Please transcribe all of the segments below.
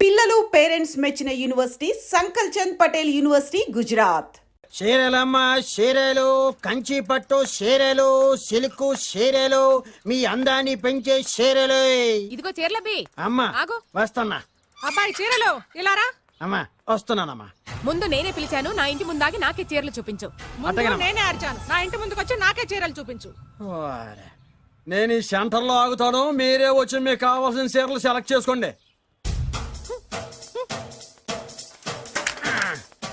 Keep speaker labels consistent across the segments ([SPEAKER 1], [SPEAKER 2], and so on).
[SPEAKER 1] పిల్లలు పేరెంట్స్ మెచ్చిన university సంకల్ Chand Patel university Gujarat.
[SPEAKER 2] చీరలమ్మ చీరలు, కంచి పట్టు చీరలు, సిల్క్ చీరలు, మీ అందాన్ని పెంచే చీరలు.
[SPEAKER 3] ఇదిగో చీరలబ్బి.
[SPEAKER 2] అమ్మా
[SPEAKER 3] ఆగు.
[SPEAKER 2] వస్తున్నా.
[SPEAKER 3] అబ్బాయి చీరలు ఇలారా.
[SPEAKER 2] అమ్మా వస్తున్నానమ్మా.
[SPEAKER 3] ముందు నేనే పిలిచాను, నా ఇంటి ముందాగి నాకే చీరలు చూపించు.
[SPEAKER 4] నేనే అరిచాను, నా ఇంటి ముందుకు వచ్చి నాకే చీరలు చూపించు.
[SPEAKER 2] నేను ఈ సెంటర్ లో ఆగుతాను, మీరే వచ్చి మీకు కావాల్సిన చీరలు సెలెక్ట్ చేసుకోండి.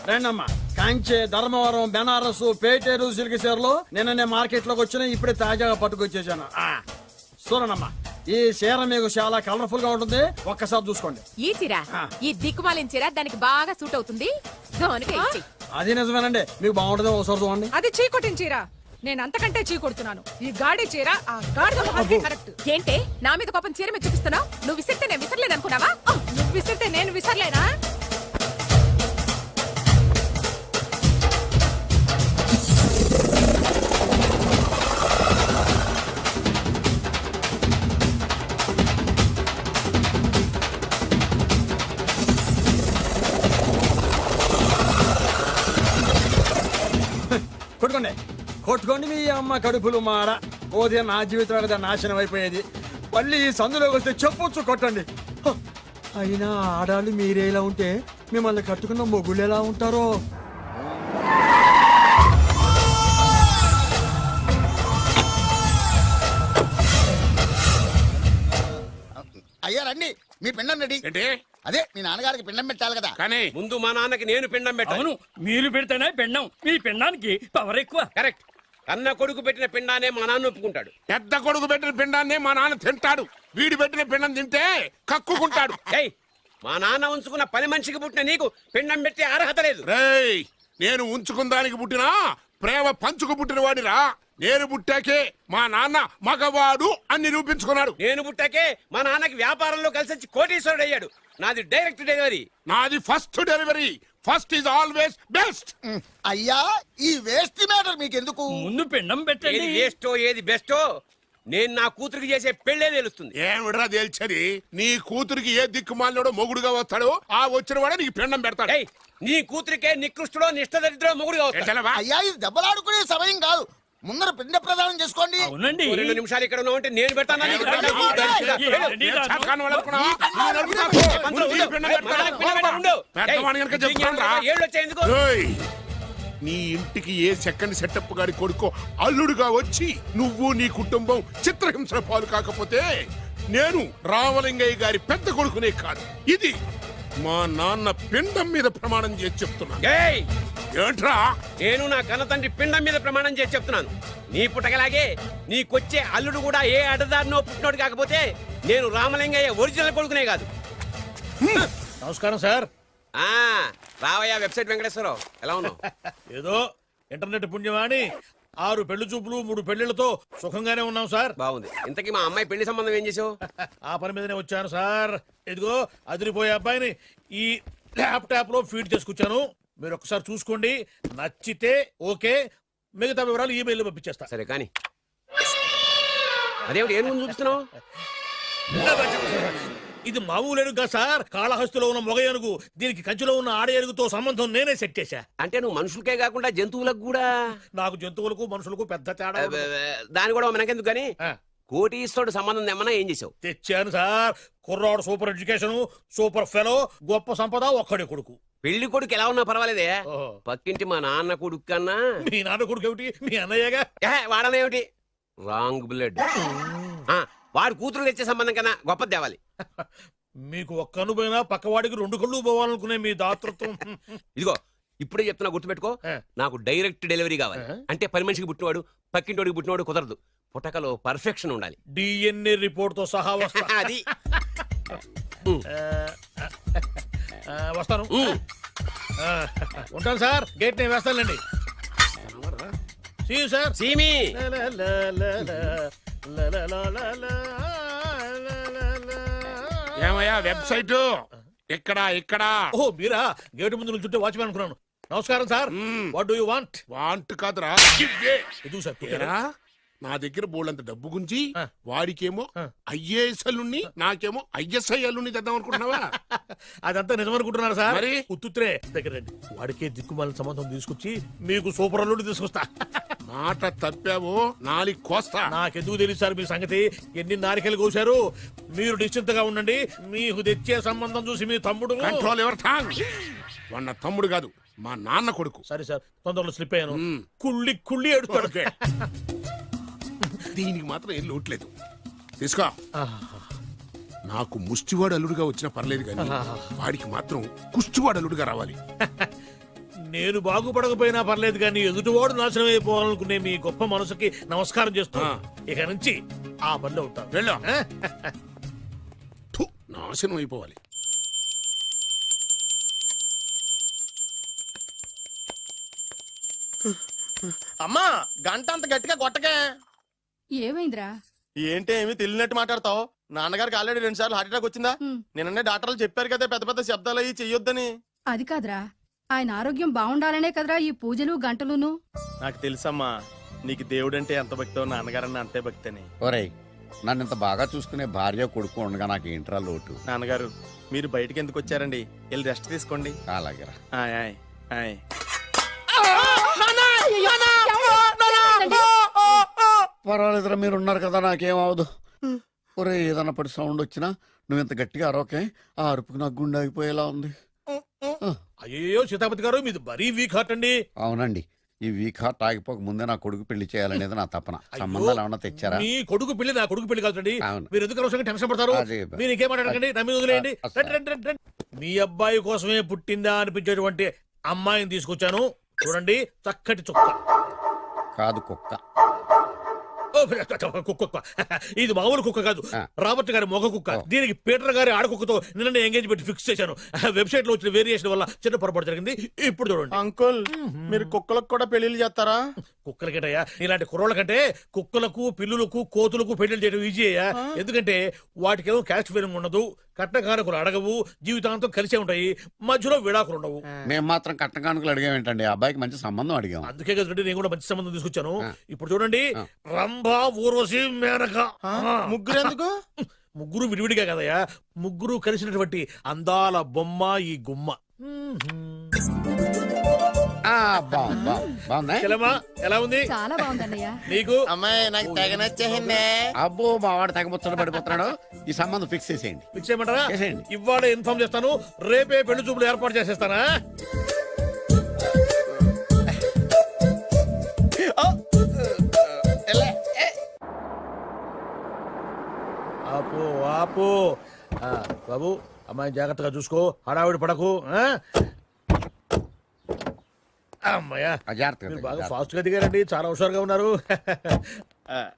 [SPEAKER 2] రండమ్మా. కంచి, ధర్మవరం, బెనారస్, పేటేరు సిల్క్ చీరలు నిన్ననే మార్కెట్ లోకి వచ్చిన, ఇప్పుడే తాజాగా పట్టుకొచ్చేసాను. చూడండమ్మా, ఈ చీర మీకు చాలా కలర్ఫుల్ గా ఉంటుంది, ఒక్కసారి చూసుకోండి.
[SPEAKER 3] ఈ చీర, ఈ దిక్కుమాలిన చీర దానికి బాగా సూట్ అవుతుంది.
[SPEAKER 2] అది నిజమేనండి, మీకు బాగుంటుంది, ఒకసారి చూడండి.
[SPEAKER 4] అది చీకొట్టిన చీర, నేను అంతకంటే చీకొడుతున్నాను. ఈ గాడి చీర ఆ గాడిద కరెక్ట్.
[SPEAKER 3] ఏంటే నా మీద కోపం చీర మీద చూపిస్తున్నావు? నువ్వు విసిరితే నేను విసరలేను అనుకున్నావా?
[SPEAKER 4] నువ్వు విసిరితే నేను విసరలేనా?
[SPEAKER 2] కొట్టుకోండి కొట్టుకోండి, మీ అమ్మ కడుపులు మార. ఓదే నా జీవితం కదా నాశనం అయిపోయేది. మళ్ళీ ఈ సందులోకి వస్తే చెప్పొచ్చు కొట్టండి. అయినా ఆడాళ్ళు మీరేలా ఉంటే మిమ్మల్ని కట్టుకున్న మొగుళ్ళు ఎలా ఉంటారో.
[SPEAKER 5] అయ్యా రండి, మీ పిండం రెడీ. అదే మీ నాన్నగారికి పిండం పెట్టాలి కదా.
[SPEAKER 6] కానీ ముందు మా నాన్నకి నేను పిండం పెట్టాను.
[SPEAKER 7] అవును, మీరు పెడితేనే పిండం. మీ పిండానికి పవర్ ఎక్కువ.
[SPEAKER 6] కరెక్ట్. కన్న కొడుకు పెట్టిన పిండానే మా నాన్న ఒప్పుకుంటాడు.
[SPEAKER 8] పెద్ద కొడుకు పెట్టిన పిండాన్ని మా నాన్న తింటాడు. వీడు పెట్టిన పిండం తింటే కక్కుకుంటాడు.
[SPEAKER 6] ఏయ్, మా నాన్న ఉంచుకున్న పని మనిషికి పుట్టిన నీకు పిండం పెట్టే అర్హత లేదు.
[SPEAKER 8] రేయ్, నేను ఉంచుకున్న దానికి పుట్టినా ప్రేమ పంచుకు పుట్టిన వాడిరా. నేను పుట్టాకే మా నాన్న మగవాడు అని నిరూపించుకున్నాడు.
[SPEAKER 6] నేను పుట్టాకే మా నాన్నకి వ్యాపారంలో కలిసి వచ్చి కోటీశ్వరుడు అయ్యాడు. నాది డైరెక్ట్ డెలివరీ.
[SPEAKER 8] నాది first delivery. First is always best.
[SPEAKER 5] అయ్యా, ఈ వేస్ట్ మ్యాటర్ మీకెందుకు?
[SPEAKER 7] ముందు పిండం
[SPEAKER 6] ఏది
[SPEAKER 7] పెట్టండి.
[SPEAKER 6] వేస్టో ఏది బెస్టో నేను నా కూతురికి చేసే పెళ్ళే తెలుస్తుంది.
[SPEAKER 8] ఏమిడ్రా తేల్చది? నీ కూతురికి ఏ దిక్కుమాలినోడో మొగుడుగా వస్తాడో ఆ వచ్చిన వాడే నీకు పిండం పెడతాడు.
[SPEAKER 6] ఏయ్, నీ కూతురికే నికృష్టుడో నిష్ఠదరిద్రో మొగుడుగా వస్తాడు.
[SPEAKER 8] ఏంటలవా?
[SPEAKER 5] అయ్యా, ఇది దెబ్బలాడుకునే సమయం కాదు. ముందర పిండ ప్రదానం చేసుకోండి.
[SPEAKER 7] అవునండి.
[SPEAKER 6] 2 నిమిషాలు ఇక్కడ ఉన్నావు అంటే నేను పెడతాను.
[SPEAKER 7] ఏంటండి దాన్ని?
[SPEAKER 8] చేతకాని వాడు అనుకున్నావా? నువ్వు నరుకుతావు. ముందు నీ పిండం పెడతాడు. పెద్దవాడిని గనుక చెప్తానురా. ఏయ్, నీ ఇంటికి ఏ సెకండ్ సెటప్ గారి కొడుకో అల్లుడుగా వచ్చి నువ్వు నీ కుటుంబం చిత్రహింసల పాలు కాకపోతే నేను రామలింగయ్య గారి పెద్ద కొడుకునే కాదు, ఇది మా నాన్న పిండం మీద ప్రమాణం చేసి చెప్తున్నా.
[SPEAKER 6] ఏయ్,
[SPEAKER 8] ఏంట్రా?
[SPEAKER 6] నేను నా కన్న తండ్రి పిండం మీద ప్రమాణం చేసి చెప్తున్నాను. నీ పుట్టగలాగే నీకొచ్చే అల్లుడు కూడా ఏ అడదారినో పుట్టినోడు కాకపోతే నేను రామలింగయ్య ఒరిజినల్ కొడుకునే కాదు.
[SPEAKER 7] నమస్కారం సార్.
[SPEAKER 6] రావయ్యా వెబ్సైట్ వెంకటేశ్వరరావు, ఎలా ఉన్నావు?
[SPEAKER 7] ఏదో ఇంటర్నెట్ పుణ్యమాని 6 పెళ్లి చూపులు 3 పెళ్లిళ్లతో సుఖంగానే ఉన్నాం సార్.
[SPEAKER 6] బాగుంది. ఇంతకీ మా అమ్మాయి పెళ్లి సంబంధం ఏం చేసావు?
[SPEAKER 7] ఆ పని మీదనే వచ్చాను సార్. ఇదిగో అదిరిపోయే అబ్బాయిని ఈ ల్యాప్టాప్ లో ఫీడ్ చేసుకొచ్చాను. మీరు ఒకసారి చూసుకోండి, నచ్చితే ఓకే, మిగతా వివరాలు ఈమెయిల్ పంపించేస్తా.
[SPEAKER 6] సరే కానీ అదేమిటి ఏం ముందు చూపిస్తున్నావు?
[SPEAKER 7] ఇది మామూలు ఏనుగు సార్, కాళహస్తిలో ఉన్న మొగ ఏనుగు. దీనికి కంచిలో ఉన్న ఆడ ఏనుగుతో సంబంధం నేనే సెట్ చేశా.
[SPEAKER 6] అంటే నువ్వు మనుషులకే కాకుండా జంతువులకు కూడా?
[SPEAKER 7] నాకు జంతువులకు మనుషులకు పెద్ద తేడా.
[SPEAKER 6] దాని కూడా మనకెందుకు కానీ కోటీశ్వరుడు సంబంధం ఏమన్నా ఏం చేసావు?
[SPEAKER 7] తెచ్చాను సార్. కుర్రాడు సూపర్ ఎడ్యుకేషన్, సూపర్ ఫెలో, గొప్ప సంపద, ఒక్కడే కొడుకు.
[SPEAKER 6] పెళ్లి కొడుకు ఎలా ఉన్నా పర్వాలేదే, పక్కింటి మా నాన్న కొడుకు కన్నా.
[SPEAKER 7] మీ నాన్న కొడుకు ఏమిటి? మీ అన్నయ్యగా.
[SPEAKER 6] వాడనేమిటి? Wrong blood. వాడు కూతురు తెచ్చే సంబంధం కన్నా గొప్ప తేవాలి.
[SPEAKER 7] మీకు ఒక్క కన్ను పోయినా పక్కవాడికి 2 కళ్ళు పోవాలనుకునే మీ దాతృత్వం.
[SPEAKER 6] ఇదిగో ఇప్పుడే చెప్తున్నా, గుర్తుపెట్టుకో. నాకు డైరెక్ట్ డెలివరీ కావాలి. అంటే పని మనిషికి పుట్టినవాడు పక్కింటోడికి పుట్టినవాడు కుదరదు. పుట్టకలో పర్ఫెక్షన్ ఉండాలి.
[SPEAKER 7] డిఎన్ఏ రిపోర్ట్ తో సహా వస్తా.
[SPEAKER 6] అది
[SPEAKER 7] వస్తాను. ఉంటాను సార్. గేట్ నేను వేస్తానండి. సార్
[SPEAKER 6] సీమి
[SPEAKER 8] ఏమయ్యా వెబ్సైట్ ఇక్కడ ఇక్కడ?
[SPEAKER 7] ఓ మీరా? గేటు ముందు నుంచుంటే వాచ్మెన్ అనుకున్నాను. నమస్కారం sir. What do you want?
[SPEAKER 8] Want కాదురా,
[SPEAKER 7] ఎదుగు సార్.
[SPEAKER 8] నా దగ్గర బోళ్ళంత డబ్బు గుంచి
[SPEAKER 7] ఆ.
[SPEAKER 8] వాడికేమో
[SPEAKER 7] ఆ.
[SPEAKER 8] ఐఏఎస్ అల్లుణ్ణి నాకేమో ఐఎస్ఐ అల్లుణ్ణి తెద్దాం అనుకుంటున్నావా?
[SPEAKER 7] అదంతా నిజమనుకుంటున్నారు సార్?
[SPEAKER 8] మరి?
[SPEAKER 7] ఉత్తుత్రే దగ్గర రండి. వాడికే దిక్కుమాలిన సంబంధం తీసుకొచ్చి మీకు సూపర్ అల్లుడు తీసుకొస్తా.
[SPEAKER 8] మాట తప్పావో నాలి కోస్తా.
[SPEAKER 7] నాకెందుకు తెలుసు సార్ మీ సంగతి? ఎన్ని నారికలు కోశారు. మీరు నిశ్చింతగా ఉండండి. మీకు తెచ్చే సంబంధం చూసి మీ తమ్ముడు
[SPEAKER 8] కంట్రోల్ ఎవర్ థాంగ్. వాడు నా తమ్ముడు కాదు, మా నాన్న కొడుకు.
[SPEAKER 7] సరే సార్, తొందరలో స్లిప్ అయ్యాను.
[SPEAKER 8] మ్మ్.
[SPEAKER 7] కుళ్ళి కుళ్ళి ఎడుతాడు.
[SPEAKER 8] ఓకే. దీనికి మాత్రం ఏం లోట్లేదు. తీసుకో. నాకు ముష్టివాడు అల్లుడుగా వచ్చినా పర్లేదు కానీ వాడికి మాత్రం కుష్టివాడు అల్లుడుగా రావాలి.
[SPEAKER 7] నేను బాగుపడకపోయినా పర్లేదు కానీ ఎదుటివాడు నాశనం అయిపోవాలనుకునే మీ గొప్ప మనసుకి నమస్కారం చేస్తూ
[SPEAKER 8] ఆ.
[SPEAKER 7] ఇక నుంచి ఆ పనిలో ఉంటాను.
[SPEAKER 8] వెళ్ళు. థు, నాశనం అయిపోవాలి.
[SPEAKER 9] అమ్మా గంట అంత గట్టిగా కొట్టకే.
[SPEAKER 10] ఏమైందిరా?
[SPEAKER 9] ఏంటి ఏమి తెలియనట్టు మాట్లాడతావు? నాన్నగారికి ఆల్రెడీ 2 సార్లు హార్ట్ అటాక్ వచ్చిందా? నిన్ననే డాక్టర్లు చెప్పారు కదా పెద్ద పెద్ద శబ్దాలు అయ్యి చెయ్యొద్దని.
[SPEAKER 10] అది కాదురా, ఆయన ఆరోగ్యం బాగుండాలనే కదరా ఈ పూజలు గంటలును.
[SPEAKER 9] నాకు తెలుసమ్మా, నీకు దేవుడంటే ఎంత భక్తో నాన్నగారన్న అంతే భక్తి అని.
[SPEAKER 5] ఒరేయ్, నన్ను ఇంత బాగా చూసుకునే భార్య కొడుకు ఉండగా నాకు ఏంట్రా లోటు?
[SPEAKER 9] నాన్నగారు మీరు బయటికి ఎందుకు వచ్చారండి? వెళ్ళి రెస్ట్ తీసుకోండి.
[SPEAKER 5] అలాగేరా.
[SPEAKER 9] ఆయ్ ఆయ్ ఆయ్.
[SPEAKER 5] పర్వాలేదురా, మీరు ఉన్నారు కదా, నాకేమవదు. ఒరే, ఏదన్నా పడి సౌండ్ వచ్చినా నువ్వు ఇంత గట్టిగా అరవకే. ఆ అరుపుకి నాకు గుండె ఆగిపోయేలా ఉంది.
[SPEAKER 7] అయ్యో సీతాపతి గారు, మీది మరీ వీక్ హార్ట్ అండి.
[SPEAKER 5] అవునండి, ఈ వీక్ హార్ట్ ఆగిపోక ముందే నా కొడుకు పెళ్లి చేయాలనేది నా తపన.
[SPEAKER 7] అయ్యో,
[SPEAKER 5] సంబంధాలు ఏమన్నా తెచ్చారా?
[SPEAKER 7] మీ కొడుకు పెళ్లి నా కొడుకు పెళ్లి కాదండి.
[SPEAKER 5] అవును.
[SPEAKER 7] మీరు ఎందుకు అవసరంగా టెన్షన్ పడతారు?
[SPEAKER 5] అదే.
[SPEAKER 7] మీరు ఇంకేమాటండి, నమ్మి వదిలేయండి.
[SPEAKER 5] అసలు.
[SPEAKER 7] రండి, రండి, రండి, రండి. మీ అబ్బాయి కోసమే పుట్టిందా అనిపించేటువంటి అమ్మాయిని తీసుకొచ్చాను. చూడండి, చక్కటి చుక్క.
[SPEAKER 5] కాదు, కుక్క.
[SPEAKER 7] ఓ, కుక్క. ఇది మామూలు కుక్క కాదు,
[SPEAKER 5] ఆ.
[SPEAKER 7] రాబర్ట్ గారి మొగ కుక్క. దీనికి పీటర్ గారి ఆడకుక్కతో నిన్న ఎంగేజ్మెంట్ ఫిక్స్ చేశాను. వెబ్సైట్ లో వచ్చిన వేరియేషన్ వల్ల చిన్న పొరపాటు జరిగింది. ఇప్పుడు చూడండి.
[SPEAKER 9] అంకుల్ మీరు కుక్కలకు కూడా పెళ్లిళ్ళు చేస్తారా?
[SPEAKER 7] కుక్కలకేటయ్యా, ఇలాంటి కుర్రోళ్ళ కంటే కుక్కలకు, పిల్లులకు, కోతులకు పెళ్లి చేయడం ఈజీ అయ్యా. ఎందుకంటే వాటికేమో క్యాస్ట్ ఫీలింగ్ ఉండదు, కట్నకానుకలు అడగవు, జీవితాంతం కలిసే ఉంటాయి, మధ్యలో విడాకులు ఉండవు.
[SPEAKER 5] మేము మాత్రం కట్న కానుకలు అడిగామేంటండి? అబ్బాయికి మంచి సంబంధం అడిగాం.
[SPEAKER 7] అందుకే కదండి నేను కూడా మంచి సంబంధం తీసుకొచ్చాను.
[SPEAKER 5] ఆ.
[SPEAKER 7] ఇప్పుడు చూడండి, రంభా, ఊర్వశి, మేనక.
[SPEAKER 9] ముగ్గురు ఎందుకు?
[SPEAKER 7] ముగ్గురు విడివిడిగా కదయ్యా, ముగ్గురు కలిసినటువంటి అందాల బొమ్మ ఈ గుమ్మ.
[SPEAKER 5] బాగుందా?
[SPEAKER 7] చెల్లెమ్మా, ఎలా ఉంది
[SPEAKER 10] చాలా బాగుందన్నయ్య.
[SPEAKER 7] నీకు?
[SPEAKER 9] అమ్మాయి నాకు తెగ నచ్చేసిందే.
[SPEAKER 5] అబ్బో, మా వాడు తగ్గముచ్చట పడిపోతున్నాడు. ఈ సంబంధం ఫిక్స్ చేసేయండి.
[SPEAKER 7] ఫిక్స్ చేయమంటారా?
[SPEAKER 5] చేసేయండి.
[SPEAKER 7] ఇవాళ ఇన్ఫార్మ్ చేస్తాను, రేపే పెళ్లి చూపులు ఏర్పాటు చేసేస్తానా? ఆపు ఆపు. బాబు, అమ్మాయి జాగ్రత్తగా చూసుకో, హడావిడి పడకు. అమ్మాయ్యా,
[SPEAKER 5] జాగ్రత్తగా
[SPEAKER 7] మీరు
[SPEAKER 5] దిగు,
[SPEAKER 7] బాగా
[SPEAKER 5] జాగ్రత్తగా.
[SPEAKER 7] ఫాస్ట్ గా దిగారండి, చాలా హుషారుగా ఉన్నారు.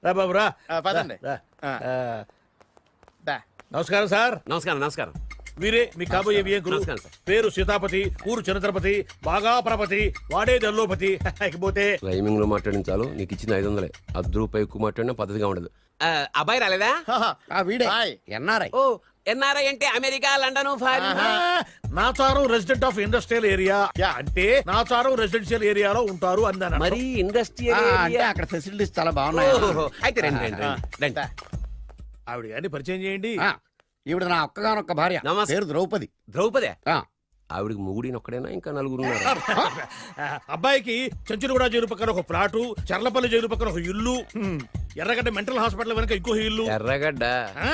[SPEAKER 7] రా బాబు రా.
[SPEAKER 9] పదండి.
[SPEAKER 7] రా.
[SPEAKER 9] ఆ. దా.
[SPEAKER 7] నమస్కారం సార్.
[SPEAKER 6] నమస్కారం నమస్కారం.
[SPEAKER 7] వీరే మీ కాబోయే వియంకులు.
[SPEAKER 6] నమస్కారం సార్.
[SPEAKER 7] పేరు సీతాపతి, ఊరు చంద్రపతి, బాగా ప్రపతి, వాడే దల్లోపతి. ఇకపోతే
[SPEAKER 6] టైమింగ్ లో మాట్లాడించాలు, నీకు ఇచ్చిన 500. ₹10 ఎక్కువ మాట్లాడినా పద్ధతిగా ఉండదు. అబ్బాయి రాలేదా?
[SPEAKER 5] ఆ వీడే
[SPEAKER 9] హాయ్.
[SPEAKER 5] ఎన్ఆర్ఐ.
[SPEAKER 6] ఓ, ఎన్ఆర్ఐ అంటే America, London, foreign.
[SPEAKER 7] Nacharam resident of industrial area. అంటే నాచారం రెసిడెన్షియల్ ఏరియాలో ఉంటారు అన్నాను.
[SPEAKER 6] మరి ఇండస్ట్రియల్
[SPEAKER 5] అంటే
[SPEAKER 6] ఏరియా.
[SPEAKER 5] అక్కడ ఫెసిలిటీస్ చాలా బాగున్నాయి.
[SPEAKER 6] అయితే రండి రండి రండి.
[SPEAKER 7] ఆవిడ గారిని పరిచయం చేయండి.
[SPEAKER 5] ఈవిడ నా ఒక్కగానొక్క భార్య.
[SPEAKER 6] నమస్తే.
[SPEAKER 5] పేరు ద్రౌపది.
[SPEAKER 6] ద్రౌపదే?
[SPEAKER 5] ఆ.
[SPEAKER 6] ఆవిడికి మొగుడినొక్కడైనా ఇంకా నలుగురు ఉన్నారు?
[SPEAKER 7] అబ్బాయికి చెంచులగూడ జైలు పక్కన ఒక ప్లాటు, చర్లపల్లి జైలు పక్కన ఒక ఇల్లు, ఎర్రగడ్డ మెంటల్ హాస్పిటల్ వెనక ఇంకో ఇల్లు.
[SPEAKER 6] ఎర్రగడ్డ
[SPEAKER 7] ఆ,